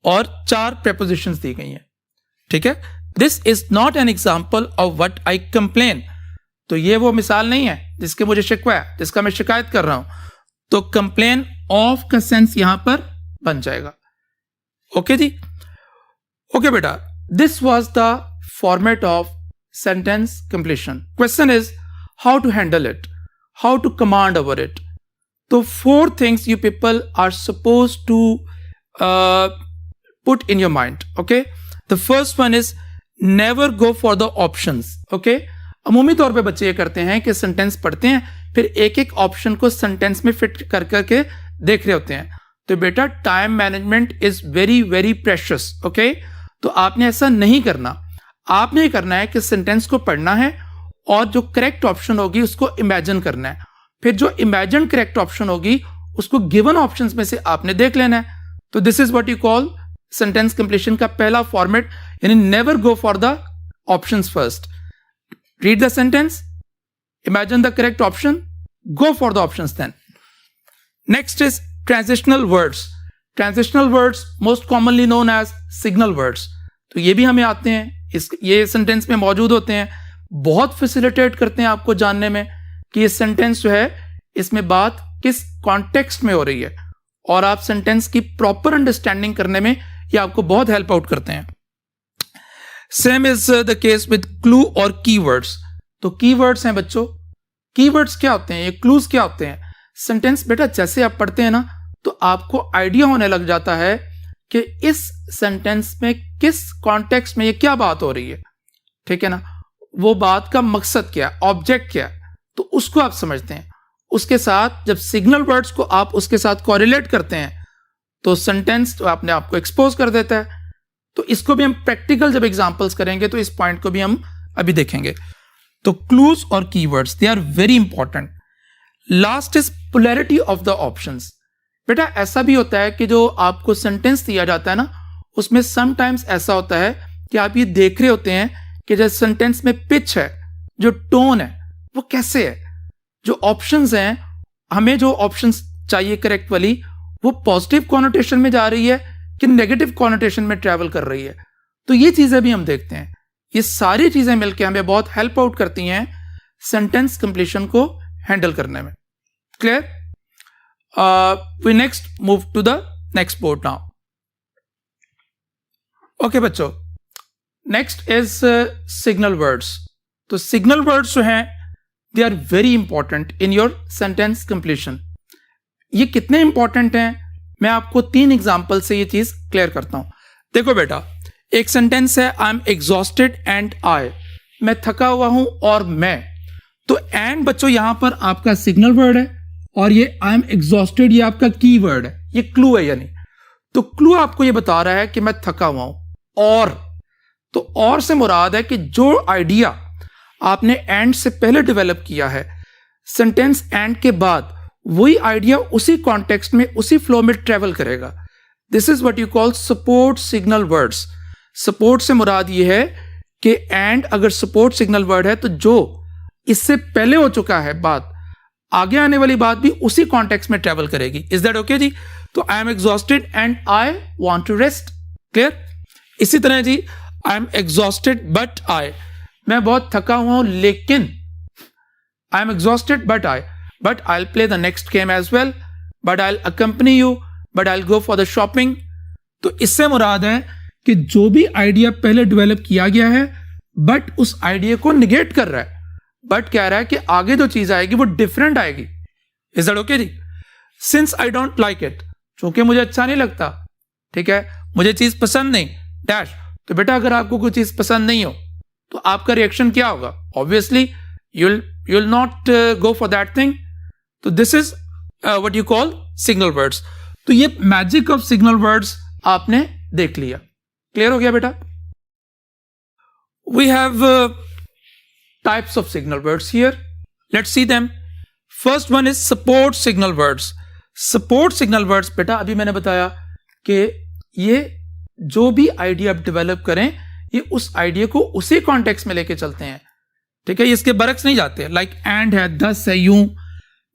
और 4 प्रेपोजिशंस दी गई हैं, ठीक है। This is not an example of what I complain. तो ये वो मिसाल नहीं है जिसके मुझे शिकवा है, जिसका मैं शिकायत कर रहा हूं। तो कंप्लेन ऑफ का सेंस यहां पर बन जाएगा। ओके जी। Okay beta, this was the format of sentence completion. Question is how to handle it, how to command over it. So 4 things you people are supposed to put in your mind. Okay, the first one is never go for the options. Okay, अमूमी तौर पे बच्चे ये करते हैं कि sentence पढ़ते हैं फिर एक एक ऑप्शन को सेंटेंस में फिट कर करके देख रहे होते हैं. तो बेटा time management is very very precious. Okay, तो आपने ऐसा नहीं करना. आपने ये करना है कि सेंटेंस को पढ़ना है और जो करेक्ट ऑप्शन होगी उसको इमेजिन करना है. फिर जो इमेजिन करेक्ट ऑप्शन होगी उसको गिवन ऑप्शंस में से आपने देख लेना है. तो this is what you call sentence completion का पहला फॉर्मेट, यानी never go for the options first. Read the sentence, imagine the correct option, go for the options then. Next is transitional words. Transitional words most commonly known as signal words. तो ये भी हमें आते हैं, ये sentence में मौजूद होते हैं, बहुत फैसिलिटेट करते हैं आपको जानने में कि ये सेंटेंस जो है इसमें बात किस कॉन्टेक्स्ट में हो रही है, और आप सेंटेंस की प्रॉपर अंडरस्टैंडिंग करने में ये आपको बहुत हेल्प आउट करते हैं. Same is the case with clue और कीवर्ड्स. तो कीवर्ड्स हैं बच्चों, कीवर्ड्स क्या होते हैं, ये क्लूज क्या होते हैं. सेंटेंस बेटा जैसे आप पढ़ते हैं ना तो आपको आइडिया होने लग जाता है कि इस सेंटेंस में किस कॉन्टेक्स्ट में ये क्या बात हो रही है. ठीक है ना, वो बात का मकसद क्या है, ऑब्जेक्ट क्या है, तो उसको आप समझते हैं. उसके साथ जब सिग्नल वर्ड्स को आप उसके साथ कोरिलेट करते हैं तो सेंटेंस तो आपने आपको एक्सपोज कर देता है. तो इसको भी हम प्रैक्टिकल जब एग्जांपल्स करेंगे तो इस पॉइंट को भी हम अभी देखेंगे. तो क्लूज और keywords they are very important. Last is polarity of the options. बेटा ऐसा भी होता है कि जो आपको सेंटेंस दिया जाता है ना उसमें समटाइम्स ऐसा होता है कि आप ये देख रहे होते हैं कि जो सेंटेंस में पिच है, जो टोन है वो कैसे है, जो ऑप्शंस हैं, हमें जो ऑप्शंस चाहिए करेक्ट वाली वो पॉजिटिव कॉनोटेशन में जा रही है कि नेगेटिव कॉनोटेशन में ट्रैवल कर रही है. तो ये चीजें भी हम देखते हैं. ये सारी चीजें मिलकर हमें बहुत हेल्प आउट करती हैं सेंटेंस कंप्लीशन को हैंडल करने में. Clear? We next move to the next board now. Okay बच्चों, नेक्स्ट इज सिग्नल वर्ड्स. तो सिग्नल वर्ड्स जो हैं they are very important in your sentence completion. ये कितने इंपॉर्टेंट हैं मैं आपको 3 एग्जाम्पल से ये चीज क्लियर करता हूं. देखो बेटा, एक सेंटेंस है आई एम एग्जॉस्टेड एंड आई, मैं थका हुआ हूं और मैं. तो एंड बच्चों यहां पर आपका सिग्नल वर्ड है और ये आई एम एग्जॉस्टेड ये आपका की वर्ड है, ये क्लू है. यानी तो क्लू आपको ये बता रहा है कि मैं थका हुआ हूं. तो और से मुराद है कि जो आइडिया आपने एंड से पहले डेवलप किया है, सेंटेंस एंड के बाद वही आइडिया उसी कॉन्टेक्स्ट में उसी फ्लो में ट्रेवल करेगा. This is what you call support signal words. Support से मुराद ये है कि एंड अगर सपोर्ट सिग्नल वर्ड है तो जो इससे पहले हो चुका है बात, आगे आने वाली बात भी उसी कॉन्टेक्स्ट में ट्रेवल करेगी. इज दैट ओके जी? तो I am exhausted and I want to rest. Clear? इसी तरह जी I am exhausted but I, मैं बहुत थका हुआ हूं लेकिन I am exhausted but I'll play the next game as well, but I'll accompany you, but I'll go for the shopping. तो इससे मुराद है कि जो भी आइडिया पहले डेवलप किया गया है बट उस आइडिया को निगेट कर रहा है, बट कह रहा है कि आगे जो चीज आएगी वो डिफरेंट आएगी. इज दैट ओके जी? Since I don't like it, चूंकि मुझे अच्छा नहीं लगता, ठीक है, मुझे चीज पसंद नहीं डैश. तो बेटा अगर आपको कोई चीज पसंद नहीं हो तो आपका रिएक्शन क्या होगा? Obviously you'll not go for that thing. तो this is what you call signal words. तो ये मैजिक ऑफ सिग्नल वर्ड्स आपने देख लिया. क्लियर हो गया बेटा? We have types of signal words here. Let's see them. First one is support signal words. Support signal words बेटा अभी मैंने बताया कि ये जो भी आइडिया आप डेवलप करें ये उस आइडिया को उसी कॉन्टेक्स्ट में लेके चलते हैं. ठीक है, इसके बरक्स नहीं जाते. लाइक एंड है, दस है, यूं,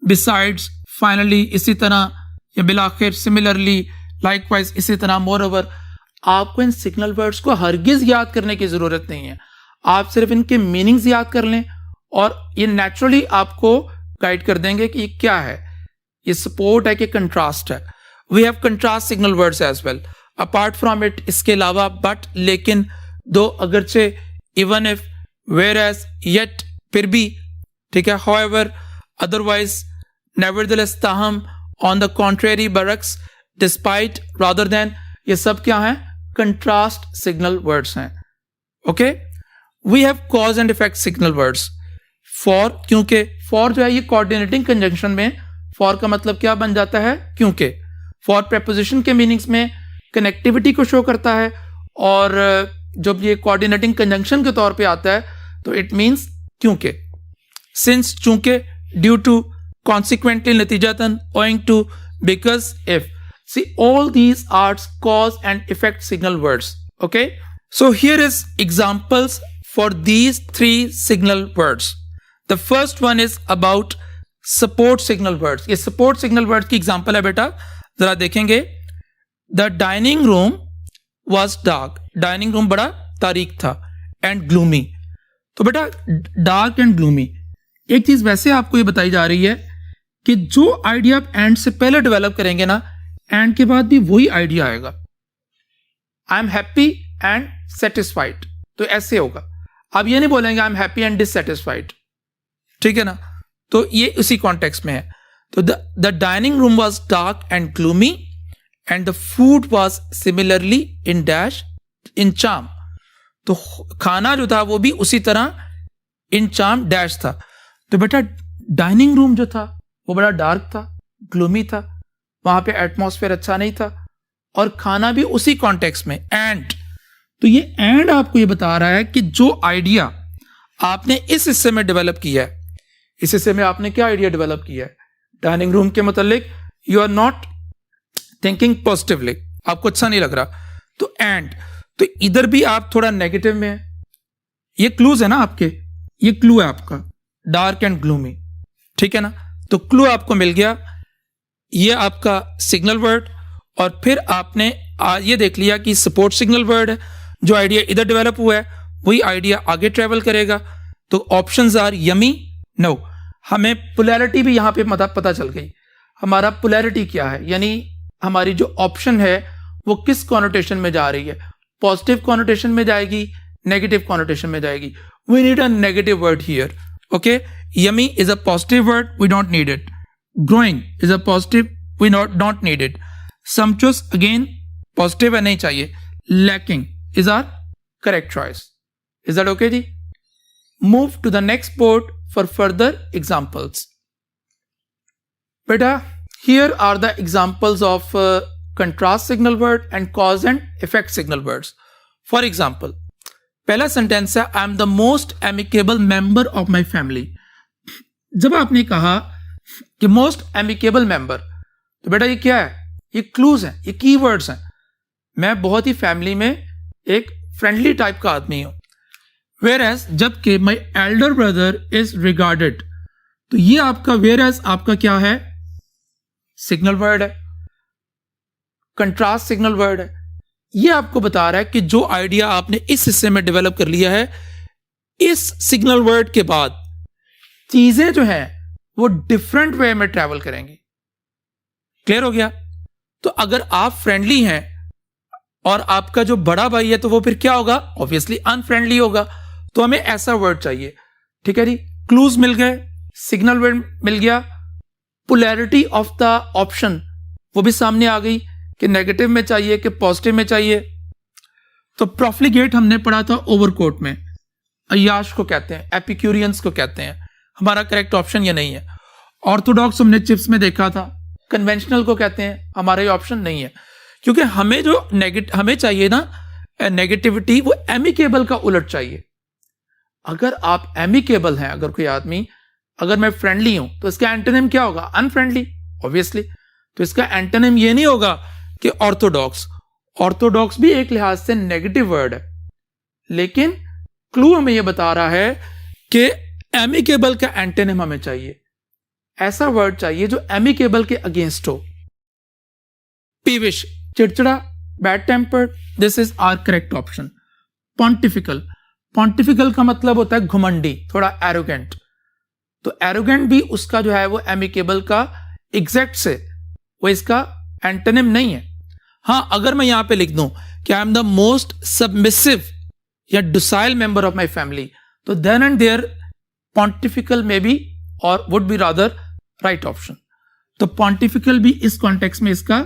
बिसाइड्स, फाइनली, इसी तरह, या बिलाखिर, सिमिलरली, लाइकवाइज, इसी तरह, मोरओवर. आपको इन सिग्नल वर्ड्स को हरगिज याद करने की जरूरत नहीं है. आप सिर्फ इनके मीनिंग्स याद कर लें और ये नेचुरली आपको गाइड कर देंगे कि ये क्या है, ये सपोर्ट है कि कंट्रास्ट है. We have contrast signal words as well. Apart from it, इसके अलावा, बट, लेकिन, दो, अगरचे, even if, whereas, yet, फिर भी, ठीक है, हाउएवर, अदरवाइज, नेवरदलेस, ताहम, ऑन द कॉन्ट्रेरी, बरक्स, डिस्पाइट, रादर देन, ये सब क्या है? कंट्रास्ट सिग्नल वर्ड्स हैं. Okay, we have cause and effect signal words. For, क्योंकि, फॉर जो है ये कोऑर्डिनेटिंग कंजंक्शन में फॉर का मतलब क्या बन जाता है? क्योंकि. फॉर प्रेपोजिशन के मीनिंग्स में कनेक्टिविटी को शो करता है, और जब ये कोऑर्डिनेटिंग कंजंक्शन के तौर पे आता है तो इट मींस क्योंकि. सिंस, चूंकि, ड्यू टू, कॉन्सिक्वेंटली, नतीजतन, owing to, because, if. See, all these are cause and effect signal words. Okay, so here is examples for these three signal words. The first one is about support signal words. ये support signal words की example है बेटा, जरा देखेंगे. The dining room was dark. Dining room बड़ा तारीक था. And gloomy. तो बेटा dark and gloomy, एक चीज वैसे आपको ये बताई जा रही है कि जो आइडिया आप एंड से पहले डेवलप करेंगे ना, एंड के बाद भी वही आइडिया आएगा. I am happy and satisfied, तो ऐसे होगा. आप ये नहीं बोलेंगे I am happy and dissatisfied, ठीक है ना? तो ये उसी कॉन्टेक्स्ट में है. तो the dining room was dark and gloomy and the food was similarly in dash in charm. तो खाना जो था वो भी उसी तरह इन चार्म डैश था. तो बेटा डाइनिंग रूम जो था वो बड़ा डार्क था, ग्लूमी था, वहां पे एटमॉस्फेयर अच्छा नहीं था, और खाना भी उसी कॉन्टेक्स्ट में. एंड, तो ये एंड आपको ये बता रहा है कि जो आइडिया आपने इस हिस्से में डेवलप किया है, इस हिस्से में आपने क्या आइडिया डेवलप किया है डाइनिंग रूम के मतलब, you are not thinking positively, आपको अच्छा नहीं लग रहा. तो एंड, तो इधर भी आप थोड़ा नेगेटिव में है. ये क्लूज है ना आपके, ये क्लू है आपका, डार्क एंड ग्लूमी, ठीक है ना? तो क्लू आपको मिल गया, ये आपका सिग्नल वर्ड. और फिर आपने ये देख लिया कि सपोर्ट सिग्नल वर्ड है. जो आइडिया इधर डेवलप हुआ है वही आइडिया आगे ट्रेवल करेगा. तो ऑप्शंस आर यमी, नो. हमें पोलैरिटी भी यहां पे पता चल गई. हमारा पोलैरिटी क्या है, यानी हमारी जो ऑप्शन है वो किस कॉनोटेशन में जा रही है. पॉजिटिव कॉनोटेशन में जाएगी, नेगेटिव कॉनोटेशन में जाएगी. We need a negative word here. Okay, yummy is a positive word, we don't need it. Growing is a positive, we don't need it. Sumptuous, again positive है, नहीं चाहिए. Lacking is our correct choice. Is that okay जी? Move to the next board for further examples. Beta, here are the examples of contrast signal word and cause and effect signal words. For example, पहला sentence है I am the most amicable member of my family. जब आपने कहा कि most amicable member, तो बेटा ये क्या है? ये क्लूज हैं, ये कीवर्ड्स हैं. मैं बहुत ही फैमिली में एक फ्रेंडली टाइप का आदमी हूं. वेयर एज, जबकि my elder brother is regarded, तो ये आपका वेयर एज आपका क्या है? सिग्नल वर्ड है, कंट्रास्ट सिग्नल वर्ड है. ये आपको बता रहा है कि जो आइडिया आपने इस हिस्से में डेवलप कर लिया है, इस सिग्नल वर्ड के बाद चीजें जो हैं वो डिफरेंट वे में ट्रैवल करेंगी. क्लियर हो गया? तो अगर आप फ्रेंडली हैं और आपका जो बड़ा भाई है तो वो फिर क्या होगा? ऑब्वियसली अनफ्रेंडली होगा. तो हमें ऐसा वर्ड चाहिए. ठीक है जी, क्लूज मिल गए, सिग्नल वर्ड मिल गया, पोलैरिटी ऑफ द ऑप्शन वो भी सामने आ गई कि नेगेटिव में चाहिए कि पॉजिटिव में चाहिए. तो प्रोफ्लिगेट हमने पढ़ा था ओवरकोट में, अय्याश को कहते हैं, एपिक्यूरियंस को कहते हैं. हमारा करेक्ट ऑप्शन ये नहीं है. ऑर्थोडॉक्स हमने चिप्स में देखा था, कन्वेंशनल को कहते हैं, हमारा ये ऑप्शन नहीं है. क्योंकि हमें जो हमें चाहिए ना नेगेटिविटी, वो एमिकेबल का उलट चाहिए. अगर आप एमिकेबल हैं, अगर कोई आदमी, अगर मैं फ्रेंडली हूं तो इसका एंटोनिम क्या होगा? Unfriendly, obviously. तो इसका एंटोनिम ये नहीं होगा कि ऑर्थोडॉक्स. ऑर्थोडॉक्स भी एक लिहाज से नेगेटिव वर्ड है, लेकिन क्लू हमें यह बता रहा है कि एमिकेबल का एंटोनिम हमें चाहिए. ऐसा वर्ड चाहिए जो एमिकेबल के अगेंस्ट हो. पीविश, चिड़चिड़ा, bad tempered, this is our correct option. Pontifical, pontifical का मतलब होता है घुमंडी, थोड़ा एरोगेंट. तो एरोगेंट भी उसका जो है वो एमिकेबल का एग्जैक्ट से, वो इसका एंटोनिम नहीं है. हाँ, अगर मैं यहां पे लिख दूं कि I am the most submissive या docile member of my family, तो then and there pontifical may be और would be rather right option. तो पॉन्टिफिकल भी इस कॉन्टेक्स्ट में इसका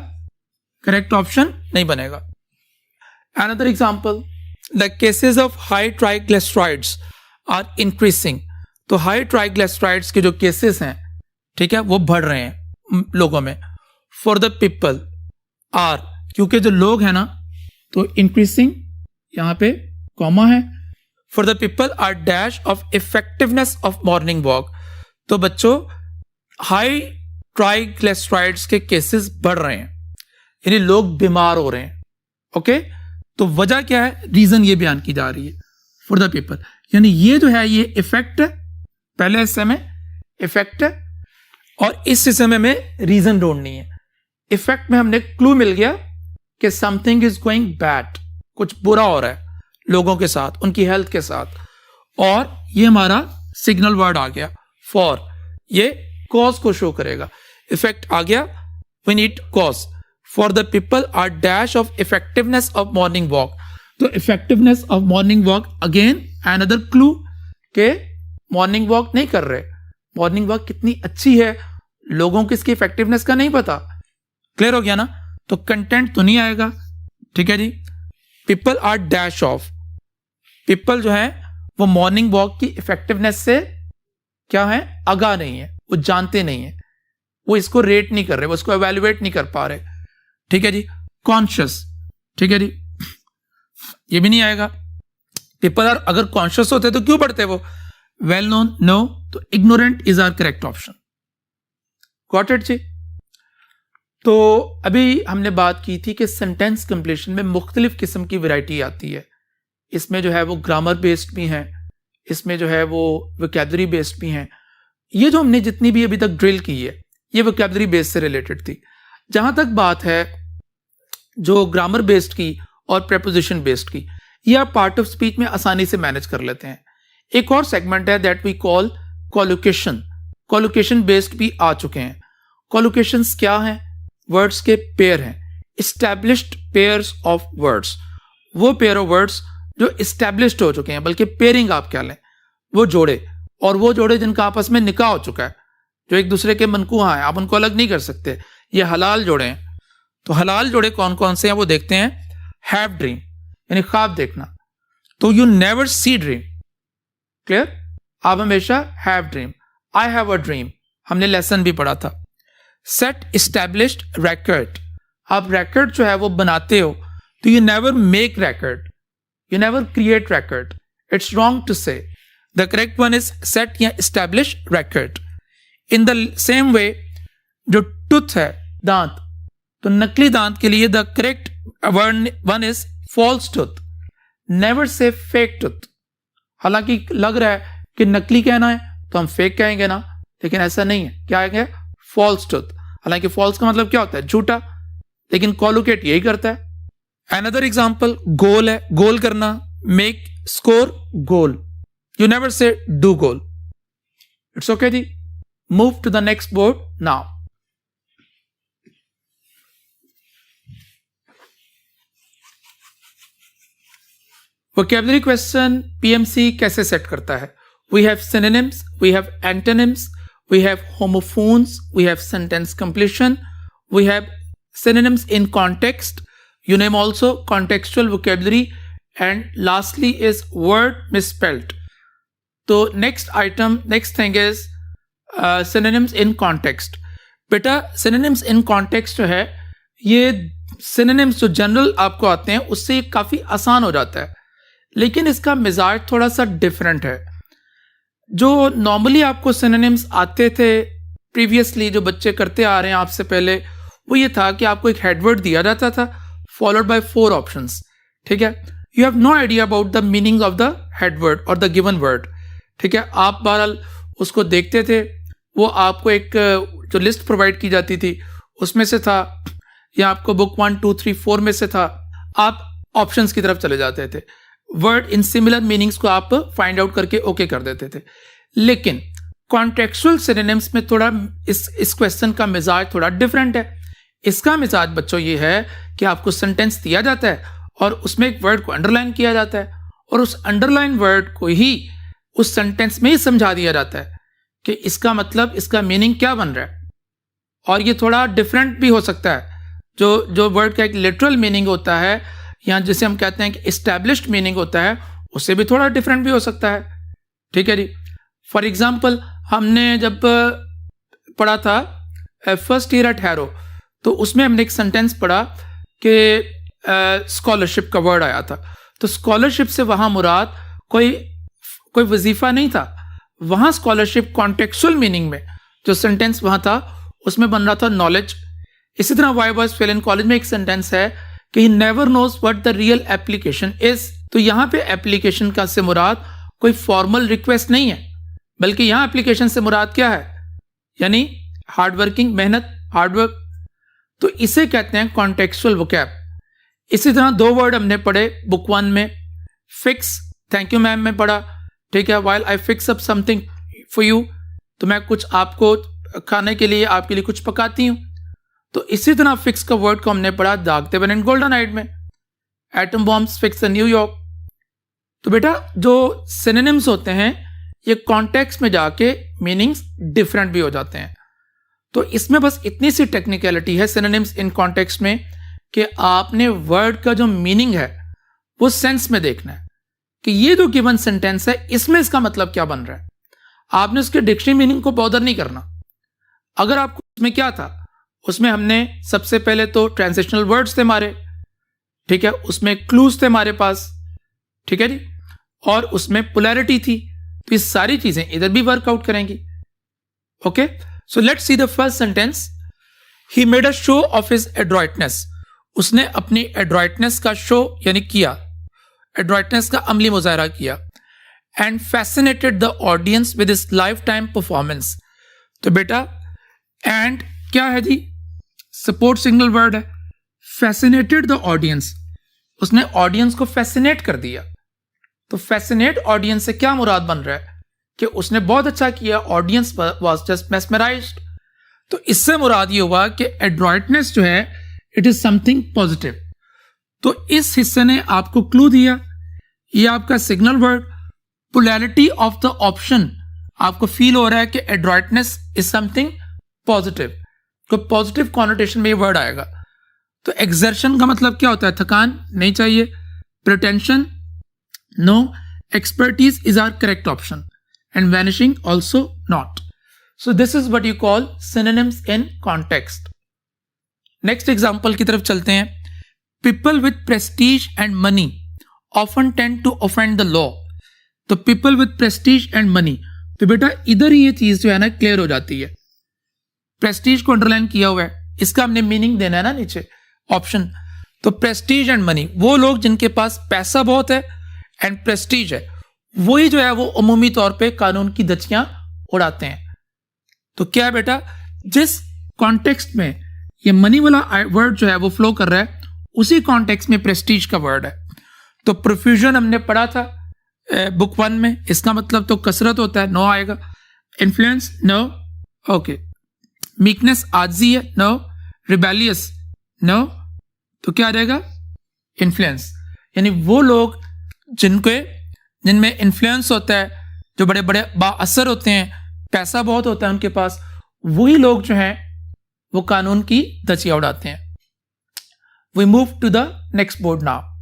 करेक्ट ऑप्शन नहीं बनेगा। Another example, the cases of high triglycerides are increasing. तो हाई ट्राइग्लिसराइड्स के जो केसेस हैं, ठीक है, वो बढ़ रहे हैं लोगों में। फॉर द पीपल आर, क्योंकि जो लोग हैं ना, तो इंक्रीजिंग यहां पे कॉमा है। For the people are dash of effectiveness of morning walk. तो बच्चों, हाई ट्राइग्लिसराइड्स के केसेस बढ़ रहे हैं, यानी लोग बीमार हो रहे हैं। ओके, तो वजह क्या है, रीजन ये बयान की जा रही है फॉर द पीपल, यानी ये जो है ये इफेक्ट है, पहले हिस्से में इफेक्ट है और इस हिस्से में हमें रीजन ढूंढनी है। इफेक्ट में हमने क्लू मिल गया कि समथिंग इज गोइंग बैड, कुछ बुरा हो रहा है लोगों के साथ, उनकी हेल्थ के साथ, और ये हमारा सिग्नल वर्ड आ गया फॉर, ये कॉज को शो करेगा। इफेक्ट आ गया, we need cause. For the people are dash of effectiveness of morning walk. तो effectiveness of morning walk again another clue के मॉर्निंग वॉक नहीं कर रहे, मॉर्निंग वॉक कितनी अच्छी है, लोगों को इसकी इफेक्टिवनेस का नहीं पता। क्लियर हो गया ना? तो कंटेंट तो नहीं आएगा, ठीक है जी। People are dash of, people जो है वो मॉर्निंग वॉक की इफेक्टिवनेस से क्या है, आगाह नहीं है, वो जानते नहीं है, वो इसको रेट नहीं कर रहे, वो इसको एवेल्युएट नहीं कर पा रहे, ठीक है जी। कॉन्शियस, ठीक है जी, ये भी नहीं आएगा। पीपल आर, अगर कॉन्शियस होते तो क्यों पढ़ते वो, वेल नोन, नो, तो ignorant is our correct option. Got it जी। तो अभी हमने बात की थी कि सेंटेंस कंप्लीशन में मुख्तलिफ किस्म की वैरायटी आती है। इसमें जो है वो ग्रामर बेस्ड भी हैं, इसमें जो है वो वोकैबुलरी बेस्ड भी हैं। ये जो हमने जितनी भी अभी तक ड्रिल की है, ये वोकैबुलरी बेस्ड से रिलेटेड थी। जहां तक बात है जो ग्रामर बेस्ड की और प्रेपोजिशन बेस्ड की, ये आप पार्ट ऑफ स्पीच में आसानी से मैनेज कर लेते हैं। एक और सेगमेंट है that we call collocation. Collocation based भी आ चुके हैं। कॉलोकेशंस क्या हैं? वर्ड्स के पेयर हैं, एस्टैब्लिश्ड पेयर्स ऑफ वर्ड्स। वो पेयर ऑफ वर्ड्स जो एस्टैब्लिश्ड हो चुके हैं, बल्कि पेयरिंग आप क्या लें, वो जोड़े, और वो जोड़े जिनका आपस में निकाह हो चुका है, जो एक दूसरे के मनकूहा हैं, आप उनको अलग नहीं कर सकते, ये हलाल जोड़े हैं। तो हलाल जोड़े कौन कौन से हैं वो देखते हैं। हैव ड्रीम, यानी ख्वाब देखना, तो you never see dream. Clear? आप हमेशा have dream, I have a dream, हमने लेसन भी पढ़ा था। सेट एस्टैब्लिश्ड रिकॉर्ड, आप रिकॉर्ड जो है वो बनाते हो, तो you never make record, you never create record, it's wrong to say. The correct one is set या establish record. In the same way, जो टूथ है, दांत, तो नकली दांत के लिए the correct one is false tooth, never say fake tooth. हालांकि लग रहा है कि नकली कहना है तो हम फेक कहेंगे ना, लेकिन ऐसा नहीं है। क्या है? False tooth. हालांकि फॉल्स का मतलब क्या होता है? झूठा, लेकिन कॉलोकेट यही करता है। अनदर एग्जांपल, गोल है, गोल करना, make score goal, you never say do goal. It's okay जी। Move to the next board now. Vocabulary question PMC कैसे सेट करता है? We have synonyms, we have antonyms, we have homophones, we have sentence completion, we have synonyms in context, you name also contextual vocabulary, and lastly is word misspelled. So next item, next thing is synonyms in context. बेटा synonyms in context जो है, ये synonyms जो general आपको आते हैं उससे काफ़ी आसान हो जाता है, लेकिन इसका मिजाज थोड़ा सा डिफरेंट है। जो नॉर्मली आपको सिनोनिम्स आते थे प्रीवियसली, जो बच्चे करते आ रहे हैं आपसे पहले, वो ये था कि आपको एक हेडवर्ड दिया जाता था फॉलोड बाय 4 ऑप्शंस, ठीक है। You have no idea about the meaning of the headword और द गिवन वर्ड, ठीक है। आप बहरहाल उसको देखते थे, वो आपको एक जो लिस्ट प्रोवाइड की जाती थी उसमें से था, या आपको बुक 1, 2, 3, 4 में से था, आप ऑप्शंस की तरफ चले जाते थे, वर्ड इन सिमिलर मीनिंग्स को आप फाइंड आउट करके ओके कर देते थे। लेकिन कॉन्टेक्चुअल सिनोनिम्स में थोड़ा इस क्वेश्चन का मिजाज थोड़ा डिफरेंट है। इसका मिजाज बच्चों ये है कि आपको सेंटेंस दिया जाता है और उसमें एक वर्ड को अंडरलाइन किया जाता है और उस अंडरलाइन वर्ड को ही उस सेंटेंस में ही समझा दिया जाता है कि इसका मतलब, इसका मीनिंग क्या बन रहा है। और ये थोड़ा डिफरेंट भी हो सकता है। जो वर्ड का एक लिटरल मीनिंग होता है या जिसे हम कहते हैं कि एस्टैब्लिश्ड मीनिंग होता है, उससे भी थोड़ा डिफरेंट भी हो सकता है। ठीक है जी। फॉर एग्जाम्पल, हमने जब पढ़ा था फर्स्ट ईयर एट हैरो, तो उसमें हमने एक सेंटेंस पढ़ा कि स्कॉलरशिप का वर्ड आया था। तो स्कॉलरशिप से वहाँ मुराद कोई वजीफा नहीं था, वहाँ स्कॉलरशिप कॉन्टेक्चुअल मीनिंग में जो सेंटेंस वहाँ था उसमें बन रहा था नॉलेज। इसी तरह why boys fail in college में एक सेंटेंस है कि he never knows what the real application is. तो यहाँ पे एप्लीकेशन का से मुराद कोई फॉर्मल रिक्वेस्ट नहीं है, बल्कि यहाँ एप्लीकेशन से मुराद क्या है, यानी हार्डवर्किंग, मेहनत, हार्डवर्क। तो इसे कहते हैं कॉन्टेक्चुअल वोकैब। इसी तरह दो वर्ड हमने पढ़े बुक 1 में, फिक्स, थैंक यू मैम में पढ़ा। ठीक है, while I fix up something for you, तो मैं कुछ आपको खाने के लिए, आपके लिए कुछ पकाती हूँ। तो इसी तरह फिक्स का वर्ड को हमने पढ़ा दाग देवन एंड गोल्डन नाइट में, atom bombs fix the New York. तो बेटा जो सिनोनिम्स होते हैं ये कॉन्टेक्स्ट में जाके मीनिंग्स डिफरेंट भी हो जाते हैं। तो इसमें बस इतनी सी टेक्निकलिटी है सिनोनिम्स इन कॉन्टेक्स्ट में कि आपने वर्ड का जो मीनिंग है वो सेंस में देखना है कि ये जो गिवन सेंटेंस है इसमें इसका मतलब क्या बन रहा है। आपने उसके डिक्शनरी मीनिंग को बॉदर नहीं करना। अगर आपको उसमें क्या था, उसमें हमने सबसे पहले तो ट्रांजिशनल वर्ड्स थे हमारे, ठीक है, उसमें क्लूज थे हमारे पास, ठीक है जी, और उसमें पोलैरिटी थी। तो ये सारी चीजें इधर भी वर्कआउट करेंगी। Okay, so let's see the first sentence. He made a show of his adroitness. उसने अपनी एड्रॉइटनेस का शो यानी किया, एड्रॉइटनेस का अमली मुजाहरा किया। And fascinated the audience with his life time performance. तो बेटा एंड क्या है जी, सपोर्ट सिग्नल वर्ड है। फैसिनेटेड द ऑडियंस, उसने ऑडियंस को फैसिनेट कर दिया। तो फैसिनेट ऑडियंस से क्या मुराद बन रहा है कि उसने बहुत अच्छा किया, ऑडियंस वाज जस्ट मेस्मराइज्ड। तो इससे मुराद ये हुआ कि एड्रॉइटनेस जो है इट इज समथिंग पॉजिटिव। तो इस हिस्से ने आपको क्लू दिया, ये आपका signal word. Polarity of the option, आपको फील हो रहा है कि एड्रॉइटनेस इज समथिंग पॉजिटिव, तो पॉजिटिव कॉनोटेशन में ये वर्ड आएगा। तो एक्सर्शन का मतलब क्या होता है, थकान नहीं चाहिए। Pretension no. Expertise is our correct option and vanishing also not. So this is what you call synonyms in context. Next example की तरफ चलते हैं। People with prestige and money often tend to offend the law. तो people with prestige and money, तो बेटा इधर ही ये चीज जो है ना क्लियर हो जाती है। प्रेस्टीज को अंडरलाइन किया हुआ है, इसका हमने मीनिंग देना है ना नीचे ऑप्शन। तो प्रेस्टीज एंड मनी, वो लोग जिनके पास पैसा बहुत है एंड प्रेस्टीज है, वही जो है वो अमूमी तौर पे कानून की धज्जियां उड़ाते हैं। तो क्या है बेटा, जिस कॉन्टेक्स्ट में ये मनी वाला वर्ड जो है वो फ्लो कर रहा है उसी कॉन्टेक्स्ट में प्रेस्टीज का वर्ड है। तो प्रोफ्यूजन हमने पढ़ा था बुक 1 में, इसका मतलब तो कसरत होता है, नो आएगा। Influence no, okay. मीकनेस आजी है, नो। रिबेलियस नो, तो क्या आ जाएगा, इन्फ्लुएंस। यानी वो लोग जिनमें इन्फ्लुएंस होता है, जो बड़े बड़े बाअसर होते हैं, पैसा बहुत होता है उनके पास, वही लोग जो हैं वो कानून की धज्जियां उड़ाते हैं। We move to the next board now.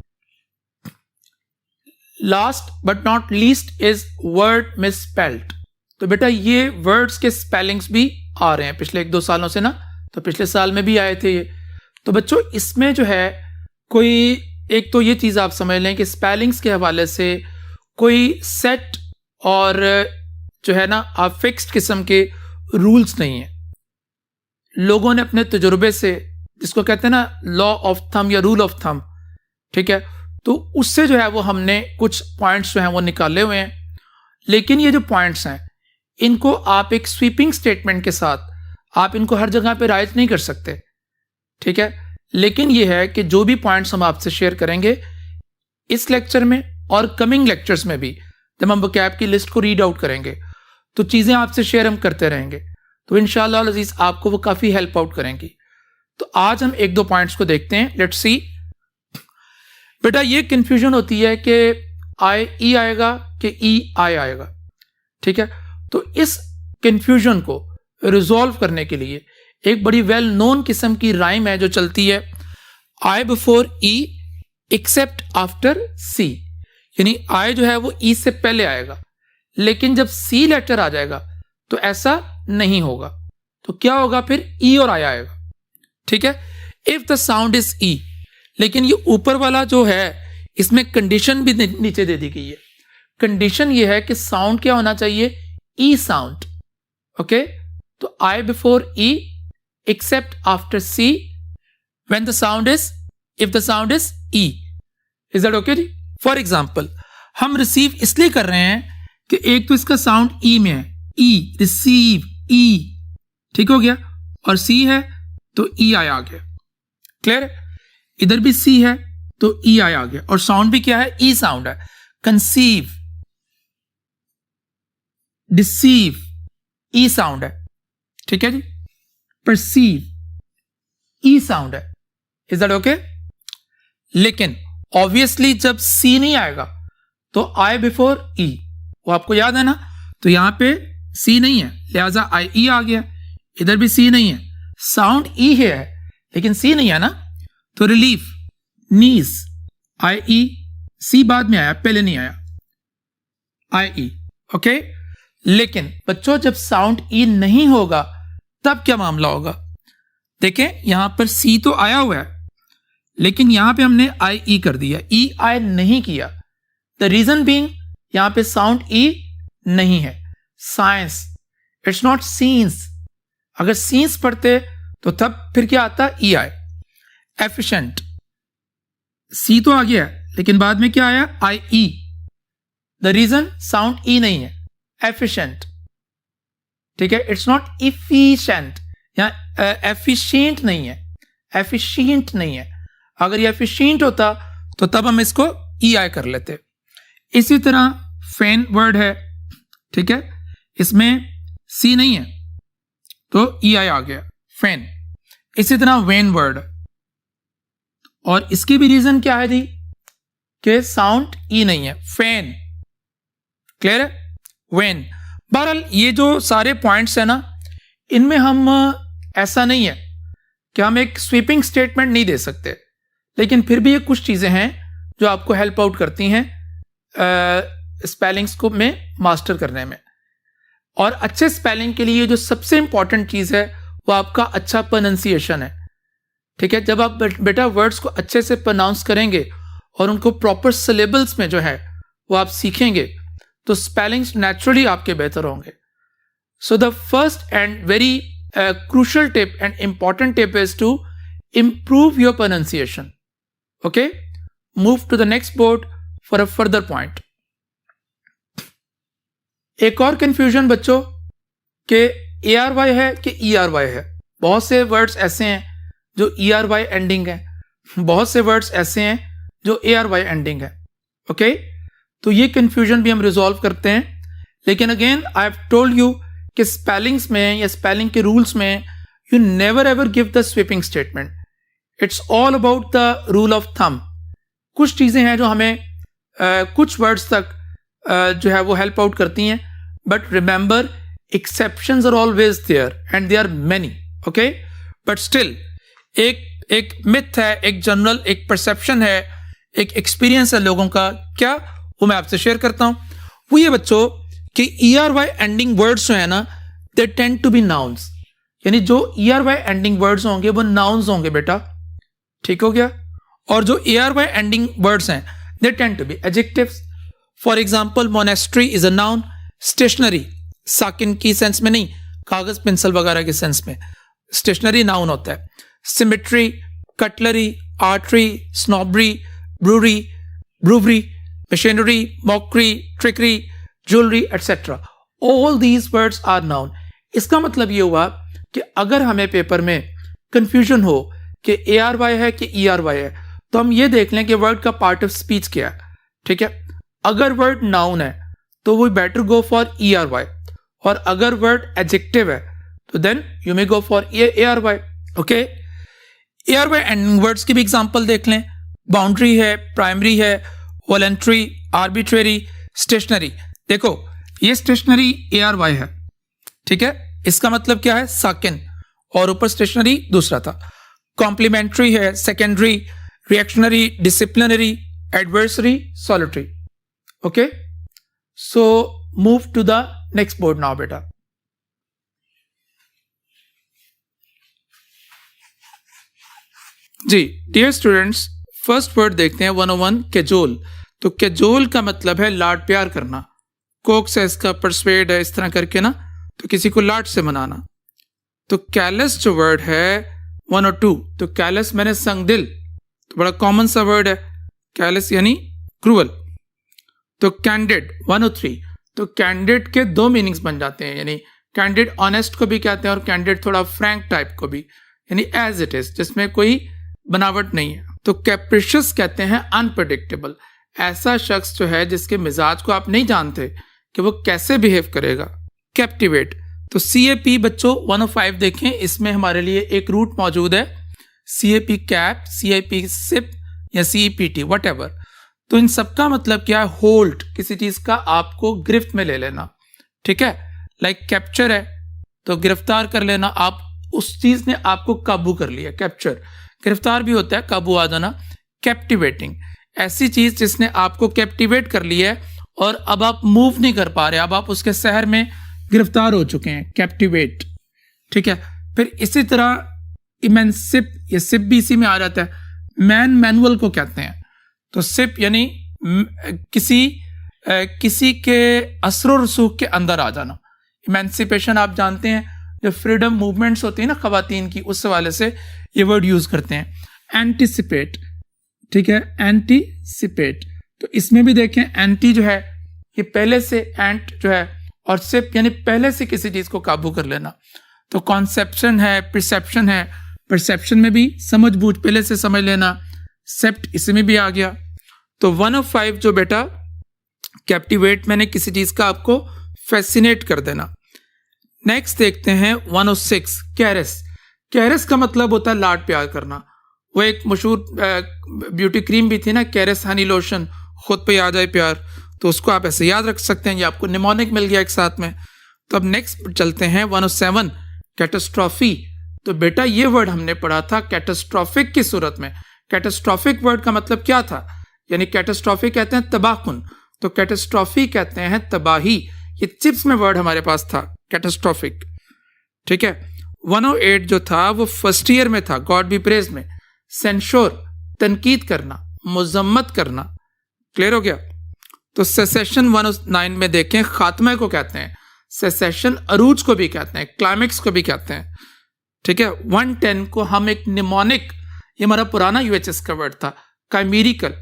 Last but not least is word misspelled. तो बेटा ये वर्ड्स के स्पेलिंग्स भी आ रहे हैं पिछले 1-2 सालों से ना, तो पिछले साल में भी आए थे ये। तो बच्चों इसमें जो है कोई एक तो ये चीज़ आप समझ लें कि स्पेलिंग्स के हवाले से कोई सेट और जो है ना आप फिक्स्ड किस्म के रूल्स नहीं है। लोगों ने अपने तजुर्बे से, जिसको कहते हैं ना लॉ ऑफ थंब या रूल ऑफ थंब, ठीक है, तो उससे जो है वो हमने कुछ पॉइंट्स जो हैं वो निकाले हुए हैं। लेकिन ये जो पॉइंट्स हैं इनको आप एक स्वीपिंग स्टेटमेंट के साथ आप इनको हर जगह पे राइज नहीं कर सकते, ठीक है। लेकिन ये है कि जो भी पॉइंट्स हम आपसे शेयर करेंगे इस लेक्चर में और कमिंग लेक्चर्स में भी, जब हम वोकैब की लिस्ट को रीड आउट करेंगे तो चीज़ें आपसे शेयर हम करते रहेंगे, तो इंशाअल्लाह अज़ीज़ आपको वो काफ़ी हेल्प आउट करेंगी। तो आज हम एक दो पॉइंट्स को देखते हैं. Let's see. बेटा ये कंफ्यूजन होती है कि आई ई आएगा कि ई आई आएगा. ठीक है, तो इस कंफ्यूजन को रिजॉल्व करने के लिए एक बड़ी वेल नोन किस्म की राइम है जो चलती है, आई बिफोर ई एक्सेप्ट आफ्टर सी. यानी आई जो है वो ई से पहले आएगा, लेकिन जब सी लेटर आ जाएगा तो ऐसा नहीं होगा. तो क्या होगा फिर? ई और आई आएगा. ठीक है, इफ द साउंड इज ई. लेकिन ये ऊपर वाला जो है इसमें कंडीशन भी नीचे दे दी गई है. कंडीशन ये है कि साउंड क्या होना चाहिए? ई साउंड. ओके, तो I before E except after C when the sound is, if the sound is E. Is that okay जी? फॉर एग्जाम्पल हम रिसीव इसलिए कर रहे हैं कि एक तो इसका साउंड ई में है, ई रिसीव ई. ठीक हो गया, और सी है तो ई आई आ गया. क्लियर? इधर भी सी है तो ई आई आ गया, और साउंड भी क्या है? ई साउंड है. कंसीव, डिसीव, ई साउंड है. ठीक है जी. परसीव, ई साउंड है. Is that okay? लेकिन ऑब्वियसली जब सी नहीं आएगा तो आई बिफोर ई, वो आपको याद है ना? तो यहां पे सी नहीं है, लिहाजा आई ई आ गया. इधर भी सी नहीं है, साउंड ई है लेकिन सी नहीं है ना, तो रिलीफ, नीज, आई ई. सी बाद में आया, पहले नहीं आया, आई ई. ओके, लेकिन बच्चों जब साउंड ई नहीं होगा तब क्या मामला होगा? देखें यहां पर सी तो आया हुआ है, लेकिन यहां पे हमने आई ई कर दिया, ई आई नहीं किया. द रीजन बीइंग यहां पे साउंड ई नहीं है. Science, it's not scenes. अगर सीन्स पढ़ते तो तब फिर क्या आता? ई आई. एफिशिएंट, सी तो आ गया लेकिन बाद में क्या आया? आई ई. द रीजन साउंड ई नहीं है. एफिशिएंट. ठीक है, इट्स नॉट इफिशिएंट. यहां एफिशिएंट नहीं है, एफिशिएंट नहीं है. अगर ये एफिशिएंट होता तो तब हम इसको ई आई कर लेते. इसी तरह फैन वर्ड है. ठीक है, इसमें सी नहीं है तो ई आई आ गया, फैन. इसी तरह वेन वर्ड, और इसकी भी रीजन क्या है जी? कि साउंड ई नहीं है, फैन. क्लियर है? वेन. बहरहाल ये जो सारे पॉइंट्स है ना, इनमें हम ऐसा नहीं है कि हम एक स्वीपिंग स्टेटमेंट नहीं दे सकते, लेकिन फिर भी ये कुछ चीजें हैं जो आपको हेल्प आउट करती हैं स्पेलिंग्स को में मास्टर करने में. और अच्छे स्पेलिंग के लिए जो सबसे इंपॉर्टेंट चीज है वो आपका अच्छा प्रोनाउंसिएशन है. ठीक है, जब आप बेटा वर्ड्स को अच्छे से प्रोनाउंस करेंगे और उनको प्रॉपर सिलेबल्स में जो है वो आप सीखेंगे तो स्पेलिंग्स नेचुरली आपके बेहतर होंगे. So the first and very crucial tip and important tip is to improve your pronunciation. Okay, move to the next board for a further point. एक और कंफ्यूजन बच्चों के ARY है कि ERY है. बहुत से वर्ड्स ऐसे हैं जो ERY एंडिंग है, बहुत से वर्ड्स ऐसे हैं जो ARY एंडिंग है. ओके, तो ये कंफ्यूजन भी हम रिजॉल्व करते हैं. लेकिन again I have told you कि स्पेलिंग्स में या स्पेलिंग के रूल्स में you never ever give the sweeping statement. It's all about the rule of thumb. कुछ चीज़ें हैं जो हमें कुछ वर्ड्स तक जो है वो हेल्प आउट करती हैं, but remember exceptions are always there and they are many. Okay, but still एक मिथ है, एक जनरल एक परसेप्शन है, एक एक्सपीरियंस है लोगों का. क्या? वो मैं आपसे शेयर करता हूं. वो ये बच्चों कि ERY एंडिंग वर्ड्स जो है ना, they tend to be nouns. यानी जो ERY एंडिंग वर्ड्स होंगे वो नाउन्स होंगे बेटा. ठीक हो गया? और जो ARY एंडिंग वर्ड्स हैं they tend to be adjectives. For example monastery is a noun. Stationery साकिन की सेंस में नहीं, कागज पेंसिल वगैरह के सेंस में स्टेशनरी नाउन होता है. Cemetery, cutlery, artery, snobbery, brewery, brewery, machinery, mockery, trickery, jewellery etcetera. All these words are noun. इसका मतलब ये हुआ कि अगर हमें पेपर में कंफ्यूजन हो कि ARY है कि ERY है, तो हम ये देख लें कि वर्ड का पार्ट ऑफ स्पीच क्या है. ठीक है, अगर वर्ड नाउन है तो we better go for ERY, और अगर वर्ड एडजेक्टिव है तो then you may go for ARY. Okay, ary ending words की भी एग्जांपल देख लें। बाउंड्री है, प्राइमरी है, वॉलंटरी, आर्बिट्रेरी, स्टेशनरी। देखो ये स्टेशनरी एआर वाई है, ठीक है, इसका मतलब क्या है, साकिन, और ऊपर स्टेशनरी दूसरा था। कॉम्प्लीमेंट्री है, secondary, reactionary, disciplinary, adversary, solitary. Okay, so move to the next board now बेटा। जी डियर स्टूडेंट्स, फर्स्ट वर्ड देखते हैं 101 कैजोल। तो कैजोल का मतलब है लाड प्यार करना। कोक्स है इसका, परस्वेड है, इस तरह करके ना, तो किसी को लाड से मनाना। तो कैलस जो वर्ड है 102, तो कैलस मैंने संग दिल, तो बड़ा कॉमन सा वर्ड है कैलस यानी क्रूअल। तो कैंडिड 103, तो कैंडिड के दो मीनिंग्स बन जाते हैं, यानी कैंडिड ऑनेस्ट को भी कहते हैं और कैंडिड थोड़ा फ्रैंक टाइप को भी, यानी एज इट इज, जिसमें कोई बनावट नहीं है। तो कैप्रिशियस कहते हैं अनप्रेडिक्टेबल, ऐसा शख्स जो है जिसके मिजाज को आप नहीं जानते कि वो कैसे बिहेव करेगा। कैप्टिवेट, तो CAP बच्चों 105 देखें, इसमें हमारे लिए एक रूट मौजूद है, CAP कैप, CIP सिप या CEPT व्हाटएवर। तो इन सबका मतलब क्या है, होल्ड, किसी चीज का आपको गिरफ्त में ले लेना, ठीक है। लाइक कैप्चर है तो गिरफ्तार कर लेना, आप उस चीज ने आपको काबू कर लिया, कैप्चर गिरफ्तार भी होता है, काबू आ जाना। कैप्टिवेटिंग, ऐसी चीज जिसने आपको कैप्टिवेट कर लिया है और अब आप मूव नहीं कर पा रहे, अब आप उसके शहर में गिरफ्तार हो चुके हैं, कैप्टिवेट, ठीक है। फिर इसी तरह इमेंसिप, ये सिप भी इसी में आ जाता है। मैनुअल को कहते हैं, तो सिप यानी किसी के असर रसूख के अंदर आ जाना। इमेंसिपेशन आप जानते हैं, जो फ्रीडम मूवमेंट्स होती है ना खवातीन की, उस हवाले से ये वर्ड यूज करते हैं। एंटीसिपेट, ठीक है, एंटीसिपेट, तो इसमें भी देखें एंटी जो है ये पहले से, एंट जो है, और सिप यानी पहले से किसी चीज को काबू कर लेना। तो कॉन्सेप्शन है, परसेप्शन है, परसेप्शन में भी समझ बूझ, पहले से समझ लेना। सेप्ट इसमें भी आ गया। तो 105 जो बेटा कैप्टिवेट, मैंने किसी चीज का आपको फैसिनेट कर देना। नेक्स्ट देखते हैं 106 कैरेस। कैरेस का मतलब होता है लाड प्यार करना। वो एक मशहूर ब्यूटी क्रीम भी थी ना, कैरेस हनी लोशन, खुद पे आ जाए प्यार, तो उसको आप ऐसे याद रख सकते हैं। ये आपको निमोनिक मिल गया एक साथ में। तो अब नेक्स्ट चलते हैं 107 कैटास्ट्रॉफी। तो बेटा ये वर्ड हमने पढ़ा था कैटास्ट्रॉफिक की सूरत में। कैटास्ट्रॉफिक वर्ड का मतलब क्या था, यानी कैटास्ट्रॉफी कहते हैं तबाहकुन, तो कैटास्ट्रॉफी कहते हैं तबाही। ये चिप्स में वर्ड हमारे पास था कैटास्ट्रॉफिक, ठीक है। 108 जो था वो फर्स्ट ईयर में था, गॉड बी प्रेज में। सेंशोर, तनकीद करना, मुजम्मत करना, क्लियर हो गया। तो सेसेशन 109 में देखें, खात्मे को कहते हैं। सेसेशन अरूज को भी कहते हैं, क्लाइमेक्स को भी कहते हैं, ठीक है। 110 को हम एक निमोनिक, ये हमारा पुराना UHS का वर्ड था, काइमेरिकल,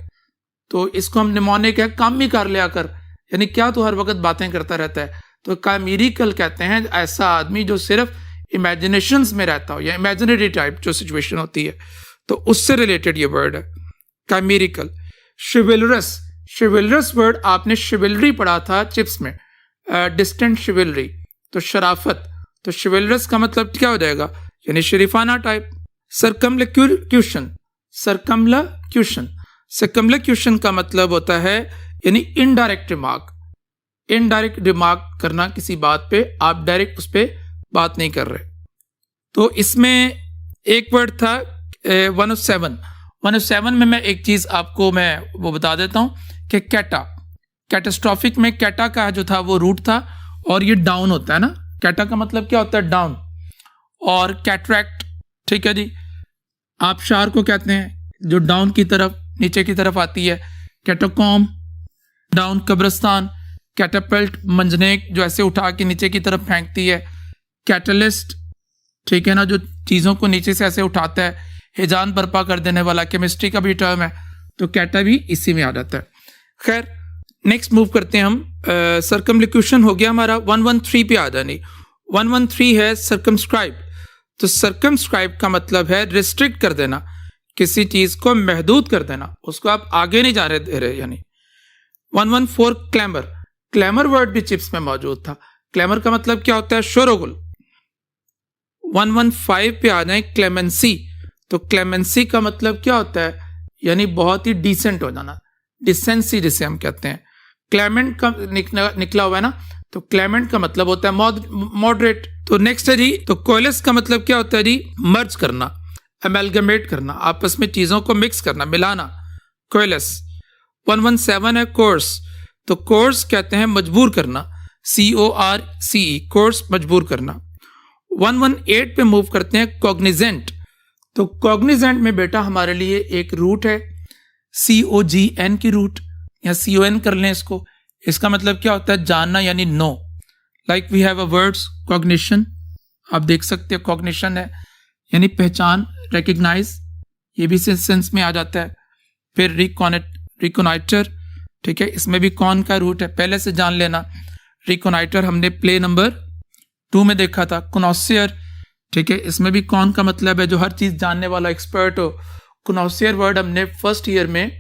तो इसको हम निमोनिक है, काम भी कर लिया कर, यानी क्या तो हर वक्त बातें करता रहता है। तो काइमेरिकल कहते हैं ऐसा आदमी जो सिर्फ इमेजिनेशंस में रहता हो, या इमेजिनरी टाइप जो सिचुएशन होती है, तो उससे रिलेटेड ये वर्ड है काइमेरिकल। शिविलरस, शिविलरस वर्ड आपने शिविलरी पढ़ा था चिप्स में, डिस्टेंट शिविलरी, तो शराफत। तो शिविलरस का मतलब क्या हो जाएगा, यानी शरीफाना टाइप। सरकमलक्यूशन, सरकमलक्यूशन, सरकमलक्यूशन का मतलब होता है यानी इनडायरेक्ट रिमार्क, इनडायरेक्ट रिमार्क करना किसी बात पे, आप डायरेक्ट उस पर बात नहीं कर रहे। तो इसमें एक वर्ड था 107 में मैं एक चीज आपको मैं वो बता देता हूं कि कैटा, कैटास्ट्रॉफिक में कैटा का जो था वो रूट था, और ये डाउन होता है ना, कैटा का मतलब क्या होता है, डाउन। और कैटरैक्ट, ठीक है जी, आबशार को कहते हैं जो डाउन की तरफ, नीचे की तरफ आती है। कैटाकॉम, डाउन कब्रिस्तान। कैटापल्ट, मंजनेक जो ऐसे उठा के नीचे की तरफ फेंकती है। कैटलिस्ट, ठीक है ना, जो चीज़ों को नीचे से ऐसे उठाता है, हिजान बर्पा कर देने वाला, केमिस्ट्री का भी टर्म है, तो कैटा भी इसी में आ जाता है। खैर नेक्स्ट मूव करते हैं हम, सर्कमलिक्यूशन हो गया हमारा। 113 पे आ जानी। 113 है सर्कमस्क्राइब। तो सर्कमस्क्राइब का मतलब है रिस्ट्रिक्ट कर देना, किसी चीज को महदूद कर देना, उसको आप आगे नहीं जाने दे रहे, यानी। 114 क्लैमर, क्लैमर वर्ड भी चिप्स में मौजूद था। क्लैमर का मतलब क्या होता है, शोरगुल। 115 पे आ जाए क्लेमेंसी। तो क्लेमेंसी का मतलब क्या होता है, यानी बहुत ही डिसेंट हो जाना, डिसेंसी जिसे हम कहते हैं। क्लेमेंट का निकला हुआ है ना, तो क्लेमेंट का मतलब होता है मॉडरेट। तो नेक्स्ट है जी, तो कोएलस का मतलब क्या होता है जी, मर्ज करना, अमेलगमेट करना, आपस में चीजों को मिक्स करना, मिलाना, कोएलस। 117 है कोर्स, तो कोर्स कहते हैं मजबूर करना, CORCE, कोर्स मजबूर करना। 118 पे मूव करते हैं कॉग्निजेंट, तो कॉग्निजेंट में बेटा हमारे लिए एक रूट है, COGN की रूट, या CON कर लें इसको। इसका मतलब क्या होता है, जानना यानी know. Like we have a words cognition, आप देख सकते हो कॉग्निशन है यानी पहचान, रिकग्नाइज, ये भी सेंस में आ जाता है। फिर रिकोनाइटर, ठीक है, इसमें भी कौन का रूट है, पहले से जान लेना। रिकोनाइटर हमने प्ले नंबर 2 में देखा था। कनॉसियर, ठीक है, इसमें भी कौन का मतलब है, जो हर चीज जानने वाला, एक्सपर्ट हो। कनॉसियर वर्ड हमने फर्स्ट ईयर में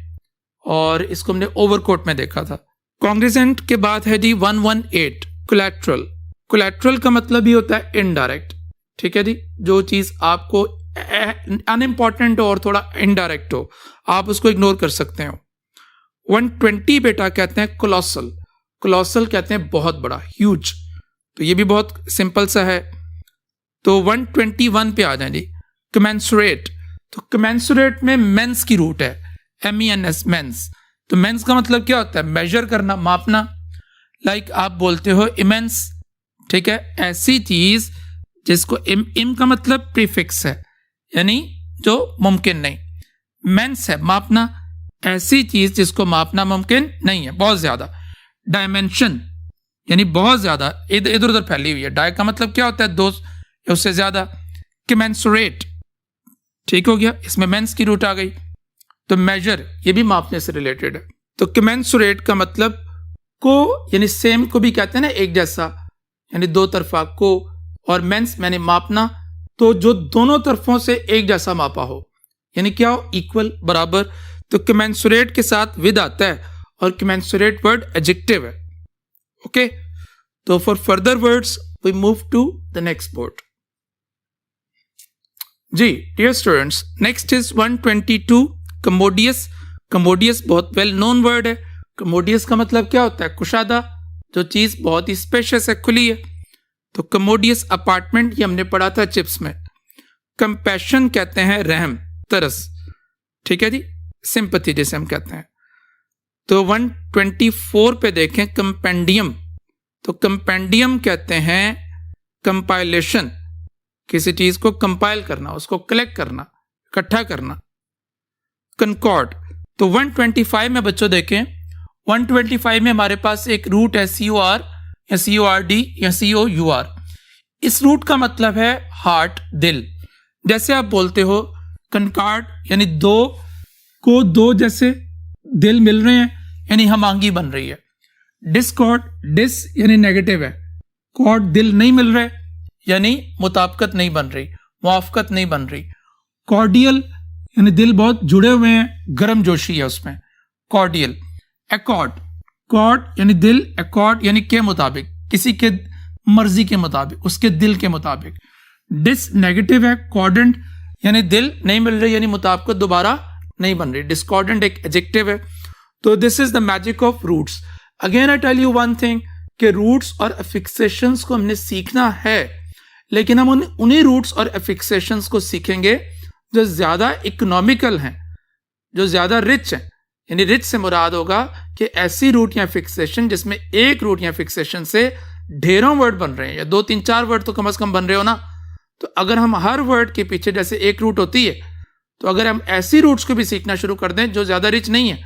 और इसको हमने ओवरकोट में देखा था। कॉन्ग्रेजेंट के बाद है जी 118 कोलैटरल। कोलैटरल का मतलब ही होता है इनडायरेक्ट, ठीक है जी, जो चीज आपको अनइम्पॉर्टेंट हो और थोड़ा इनडायरेक्ट हो, आप उसको इग्नोर कर सकते हो। 120 बेटा कहते हैं कोलोसल। कोलोसल कहते हैं बहुत बड़ा, ह्यूज, तो ये भी बहुत सिंपल सा है। तो 121 पे आ जाए जी, कमेंसुरेट। तो कमेंसुरेट में मेंस की रूट है, MENS, मेंस। तो मेंस का मतलब क्या होता है, मेजर करना, मापना। लाइक आप बोलते हो इमेंस, ठीक है, ऐसी चीज जिसको इम का मतलब प्रीफिक्स है, यानी जो मुमकिन नहीं। मेंस है मापना, ऐसी चीज जिसको मापना मुमकिन नहीं है, बहुत ज्यादा। डायमेंशन यानी बहुत ज्यादा, इधर उधर फैली हुई है। डाय का मतलब क्या होता है, दो या उससे ज्यादा। कमेंसुरेट, ठीक हो गया, इसमें मेंस की रूट आ गई। तो मेजर, ये भी मापने से रिलेटेड है। तो कमेंसुरेट का मतलब को यानी सेम को भी कहते हैं ना, एक जैसा, यानी दो तरफा को, और मेंस मैंने मापना, तो जो दोनों तरफों से एक जैसा मापा हो, यानी क्या हो, इक्वल, बराबर। तो कमेंसुरेट के साथ विद आता है, और कमेंसुरेट वर्ड एडजेक्टिव है। ओके, तो for further words we move to the next board. जी dear students, next is 122 commodious. Commodious बहुत वेल नोन वर्ड है। कमोडियस का मतलब क्या होता है, कुशादा, जो चीज बहुत ही स्पेशियस है, खुली है। तो कमोडियस अपार्टमेंट, ये हमने पढ़ा था चिप्स में। कंपैशन कहते हैं रहम, तरस, ठीक है जी, सिंपैथी जिसे हम कहते हैं। तो 124 पे देखें कंपेंडियम। तो कंपेंडियम कहते हैं कंपाइलेशन, किसी चीज को कंपाइल करना, उसको कलेक्ट करना, इकट्ठा करना। कंकॉर्ड, तो 125 में बच्चों देखें, 125 में हमारे पास एक रूट है COR या CORD या COUR। इस रूट का मतलब है हार्ट, दिल। जैसे आप बोलते हो कंकॉर्ड यानी दो को दो जैसे दिल मिल रहे हैं, यानी हमांगी बन रही है। डिस्कॉर्ड, डिस यानी नेगेटिव है, कॉर्ड दिल नहीं मिल रहे, यानी मुताबिकत नहीं बन रही, मुआफकत नहीं बन रही। कॉर्डियल यानी दिल बहुत जुड़े हुए हैं, गर्म जोशी है उसमें, कॉर्डियल। एकॉर्ड, कॉर्ड यानी दिल, एकॉर्ड यानी के मुताबिक, किसी के मर्जी के मुताबिक, उसके दिल के मुताबिक। डिस नेगेटिव है, कॉर्डेंट यानी दिल नहीं मिल रही, यानी मुताबिकत दोबारा नहीं बन रही। डिस्कॉर्डेंट एक एडजेक्टिव है। तो this is the magic of roots. Again I tell you one thing, कि रूट्स और अफिक्सेशंस को हमने सीखना है, लेकिन हम उन्हीं रूट्स और अफिक्सेशंस को सीखेंगे जो ज्यादा इकोनॉमिकल हैं, जो ज्यादा रिच हैं। यानी रिच से मुराद होगा कि ऐसी रूट या फिक्सेशन जिसमें एक रूट या फिक्सेशन से ढेरों वर्ड बन रहे हैं, या 2 3 4 वर्ड तो कम से कम बन रहे हो ना। तो अगर हम हर वर्ड के पीछे जैसे एक रूट होती है, तो अगर हम ऐसी रूट्स को भी सीखना शुरू कर दें जो ज्यादा रिच नहीं है,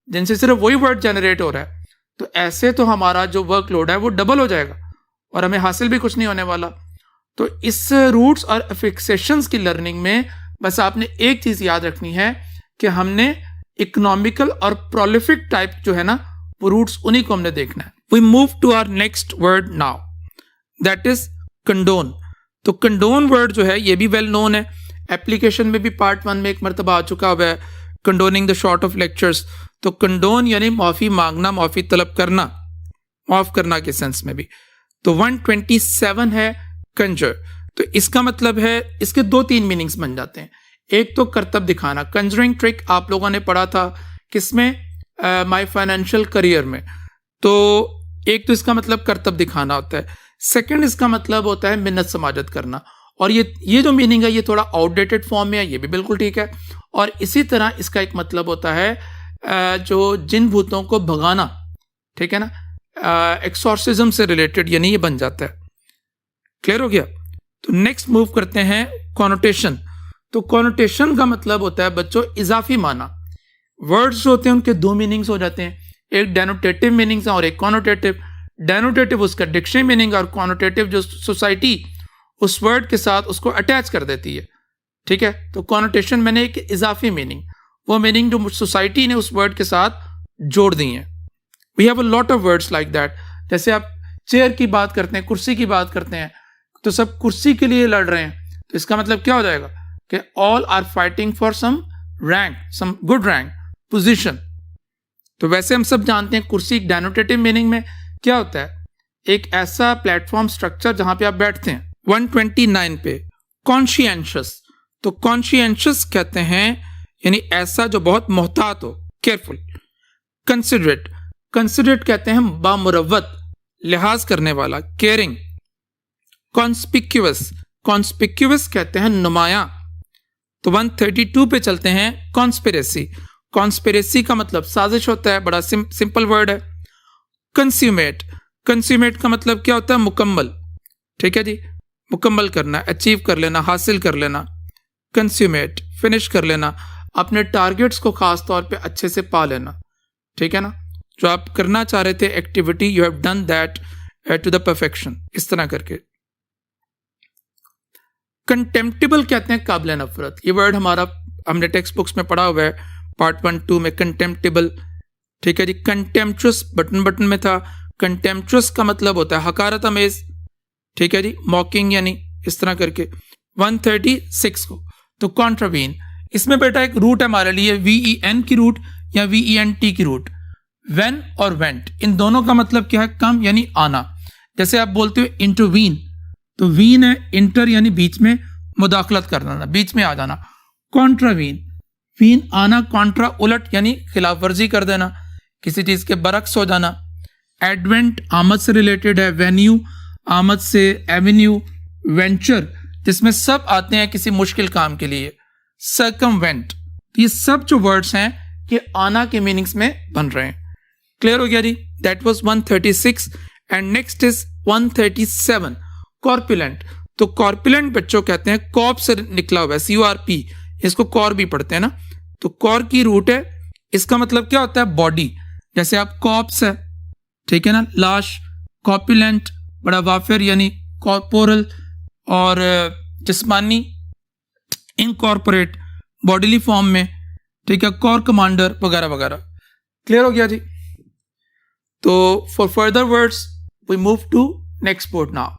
जिनसे सिर्फ वही वर्ड जनरेट हो रहा है, तो ऐसे तो हमारा जो वर्कलोड है वो डबल हो जाएगा और हमें हासिल भी कुछ नहीं होने वाला। तो इस रूट्स और फिक्सेशंस की लर्निंग में बस आपने एक चीज याद रखनी है कि हमने इकोनॉमिकल और प्रोलिफिक टाइप जो है ना, वो रूट्स उन्हीं को हमने देखना है। We move to our next word now, that is condone. तो कंडोन वर्ड जो है ये भी वेल नोन है, एप्लीकेशन में भी पार्ट 1 में एक मरतबा आ चुका हुआ है, कंडोनिंग द शॉर्ट ऑफ लेक्चर्स। तो कंडोन यानी माफी मांगना, माफी तलब करना, माफ करना के सेंस में भी। तो 127 है कंजर। तो इसका मतलब है, इसके 2-3 मीनिंग्स बन जाते हैं। एक तो करतब दिखाना, कंजरिंग ट्रिक आप लोगों ने पढ़ा था किसमें, माय फाइनेंशियल करियर में। तो एक तो इसका मतलब करतब दिखाना होता है, सेकंड इसका मतलब होता है मिन्नत समाजत करना। और ये जो मीनिंग है ये थोड़ा आउटडेटेड फॉर्म में है, ये भी बिल्कुल ठीक है। और इसी तरह इसका एक मतलब होता है जो जिन भूतों को भगाना, ठीक है ना, एक्सॉर्सिज्म से रिलेटेड, यानी ये बन जाता है। क्लियर हो गया? तो नेक्स्ट मूव करते हैं कॉनोटेशन। तो कॉनोटेशन का मतलब होता है बच्चों इजाफी माना। वर्ड्स जो होते हैं उनके दो मीनिंग्स हो जाते हैं, एक डेनोटेटिव मीनिंग्स और एक कॉनोटेटिव। डेनोटेटिव उसका डिक्शनरी मीनिंग और कॉनोटेटिव जो सोसाइटी उस वर्ड के साथ उसको अटैच कर देती है, ठीक है। तो कॉनोटेशन मैंने एक इजाफी मीनिंग, वो मीनिंग जो सोसाइटी ने उस वर्ड के साथ जोड़ दी है। We have a lot of words like that. जैसे आप चेयर की बात करते हैं, कुर्सी की बात करते हैं, तो सब कुर्सी के लिए लड़ रहे हैं, तो इसका मतलब क्या हो जाएगा कि all are fighting for some rank, some good rank, position. तो वैसे हम सब जानते हैं कुर्सी डेनोटेटिव मीनिंग में क्या होता है, एक ऐसा प्लेटफॉर्म स्ट्रक्चर जहां पे आप बैठते हैं। 129 पे कॉन्शियंशियस। तो कॉन्शियंशियस कहते हैं यानी ऐसा जो बहुत मोहतात हो, केयरफुल। कंसिडरेट, कंसिडरेट कहते हैं बामुरवत, लिहाज करने वाला, केयरिंग। कॉन्स्पिक्यूअस, कॉन्स्पिक्यूअस कहते हैं नुमाया। तो 132 पे चलते हैं, कॉन्स्पिरेसी। कॉन्स्पिरेसी का मतलब साजिश होता है, बड़ा सिंपल वर्ड है। कंस्यूमेट, कंस्यूमेट का मतलब क्या होता है, मुकम्मल, ठीक है जी, मुकम्मल करना, अचीव कर लेना, हासिल कर लेना। कंस्यूमेट, फिनिश कर लेना, अपने टारगेट्स को खास तौर पे अच्छे से पा लेना, ठीक है ना। जो आप करना चाह रहे थे activity, you have done that to the perfection, इस तरह करके। कंटेम्प्टेबल कहते हैं काबिल नफरत। ये वर्ड हमने टेक्स्ट बुक्स में पढ़ा हुआ है, पार्ट 1-2 में। कंटेम्प्टेबल, ठीक है जी। कंटेम्पचुअस बटन में था। कंटेम्पचुअस का मतलब होता है हकारत अमेज, ठीक है जी, मॉकिंग, यानी इस तरह करके। 136 को तो कॉन्ट्रावीन, इसमें बेटा एक रूट है हमारे लिए, VEN की रूट या VENT की रूट। वेन और वेंट, इन दोनों का मतलब क्या है, कम यानी आना। जैसे आप बोलते हो इंटरवीन, तो वीन है इंटर यानी बीच में मुदाखलत करना, बीच में आ जाना। कॉन्ट्रावीन, वीन आना, कॉन्ट्रा उलट यानी खिलाफ वर्जी कर देना, किसी चीज के बरक्स हो जाना। एडवेंट आमद से रिलेटेड है, वेन्यू आमद से, एवेन्यू, वेंचर जिसमें सब आते हैं किसी मुश्किल काम के लिए। सर्कमवेंट, ये सब जो वर्ड्स हैं ये आना के मीनिंग्स में बन रहे हैं। क्लियर हो गया जी? That was 136 and next is 137, corpulent. तो कॉर्पुलेंट बच्चों कहते हैं कॉर्प से निकला हुआ है, CORP, इसको कॉर भी पढ़ते हैं ना। तो कॉर की रूट है, इसका मतलब क्या होता है, बॉडी। जैसे आप कॉर्प्स है, ठीक है ना, लाश। कॉर्पुलेंट बड़ा वाफिर यानी कॉर्पोरल और जिस्मानी, इनकॉर्पोरेट बॉडीली फॉर्म में, ठीक है, कॉर कमांडर वगैरह वगैरह। क्लियर हो गया जी? तो for further words we move to next board now.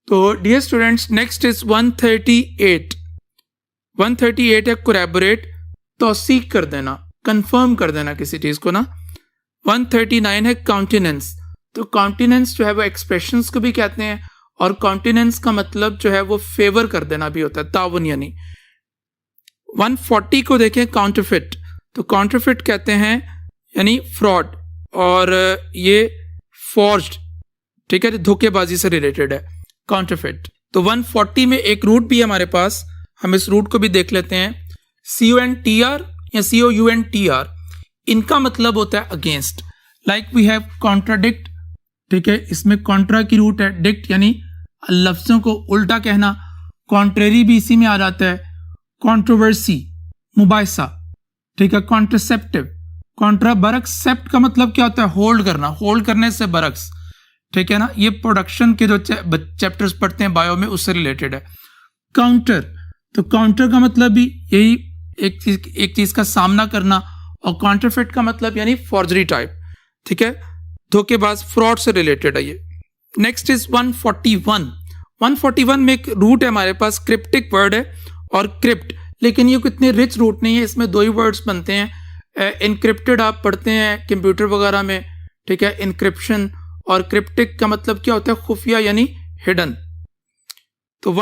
तो डियर स्टूडेंट्स, नेक्स्ट इज 138। 138 है कोलैबोरेट, तौसीक कर देना, कंफर्म कर देना किसी चीज को ना। 139 है काउंटिनेंस। तो काउंटिनेंस जो है वो एक्सप्रेशंस को भी कहते हैं, और काउंटिनेंस का मतलब जो है वो फेवर कर देना भी होता है, ताउन यानी। 140 को देखें, काउंटरफिट। तो काउंटरफिट कहते हैं यानी फ्रॉड, और ये फॉर्ज्ड, ठीक है, धोखेबाजी से रिलेटेड है काउंटरफिट। तो 140 में एक रूट भी है हमारे पास, हम इस रूट को भी देख लेते हैं। CONTR या COUNTR, इनका मतलब होता है against. Like we have contradict, ठीक है, इसमें कॉन्ट्रा की रूट है, डिक्ट यानी लफ्जों को उल्टा कहना। कॉन्ट्रेरी भी इसी में आ जाता है। कॉन्ट्रोवर्सी, मुबाहिसा, ठीक है। कॉन्ट्रसेप्टिव, कॉन्ट्रा बरक्स, सेप्ट का मतलब क्या होता है, होल्ड करना, होल्ड करने से बरक्स, ठीक है ना। ये प्रोडक्शन के जो चैप्टर्स पढ़ते हैं बायो में, उससे रिलेटेड है। काउंटर, तो काउंटर का मतलब भी यही, एक चीज का सामना करना। और काउंटरफिट का मतलब यानी फॉर्जरी टाइप, ठीक है, धोखेबाज, फ्रॉड से रिलेटेड है ये। Next is 141। 141 में एक रूट है हमारे पास, क्रिप्टिक वर्ड है और क्रिप्ट, लेकिन ये कितने रिच रूट नहीं है, इसमें दो ही वर्ड्स बनते हैं। इनक्रिप्टेड आप पढ़ते हैं कंप्यूटर वगैरह में, ठीक है, इनक्रिप्शन। और क्रिप्टिक का मतलब क्या होता है, खुफिया यानी हिडन। तो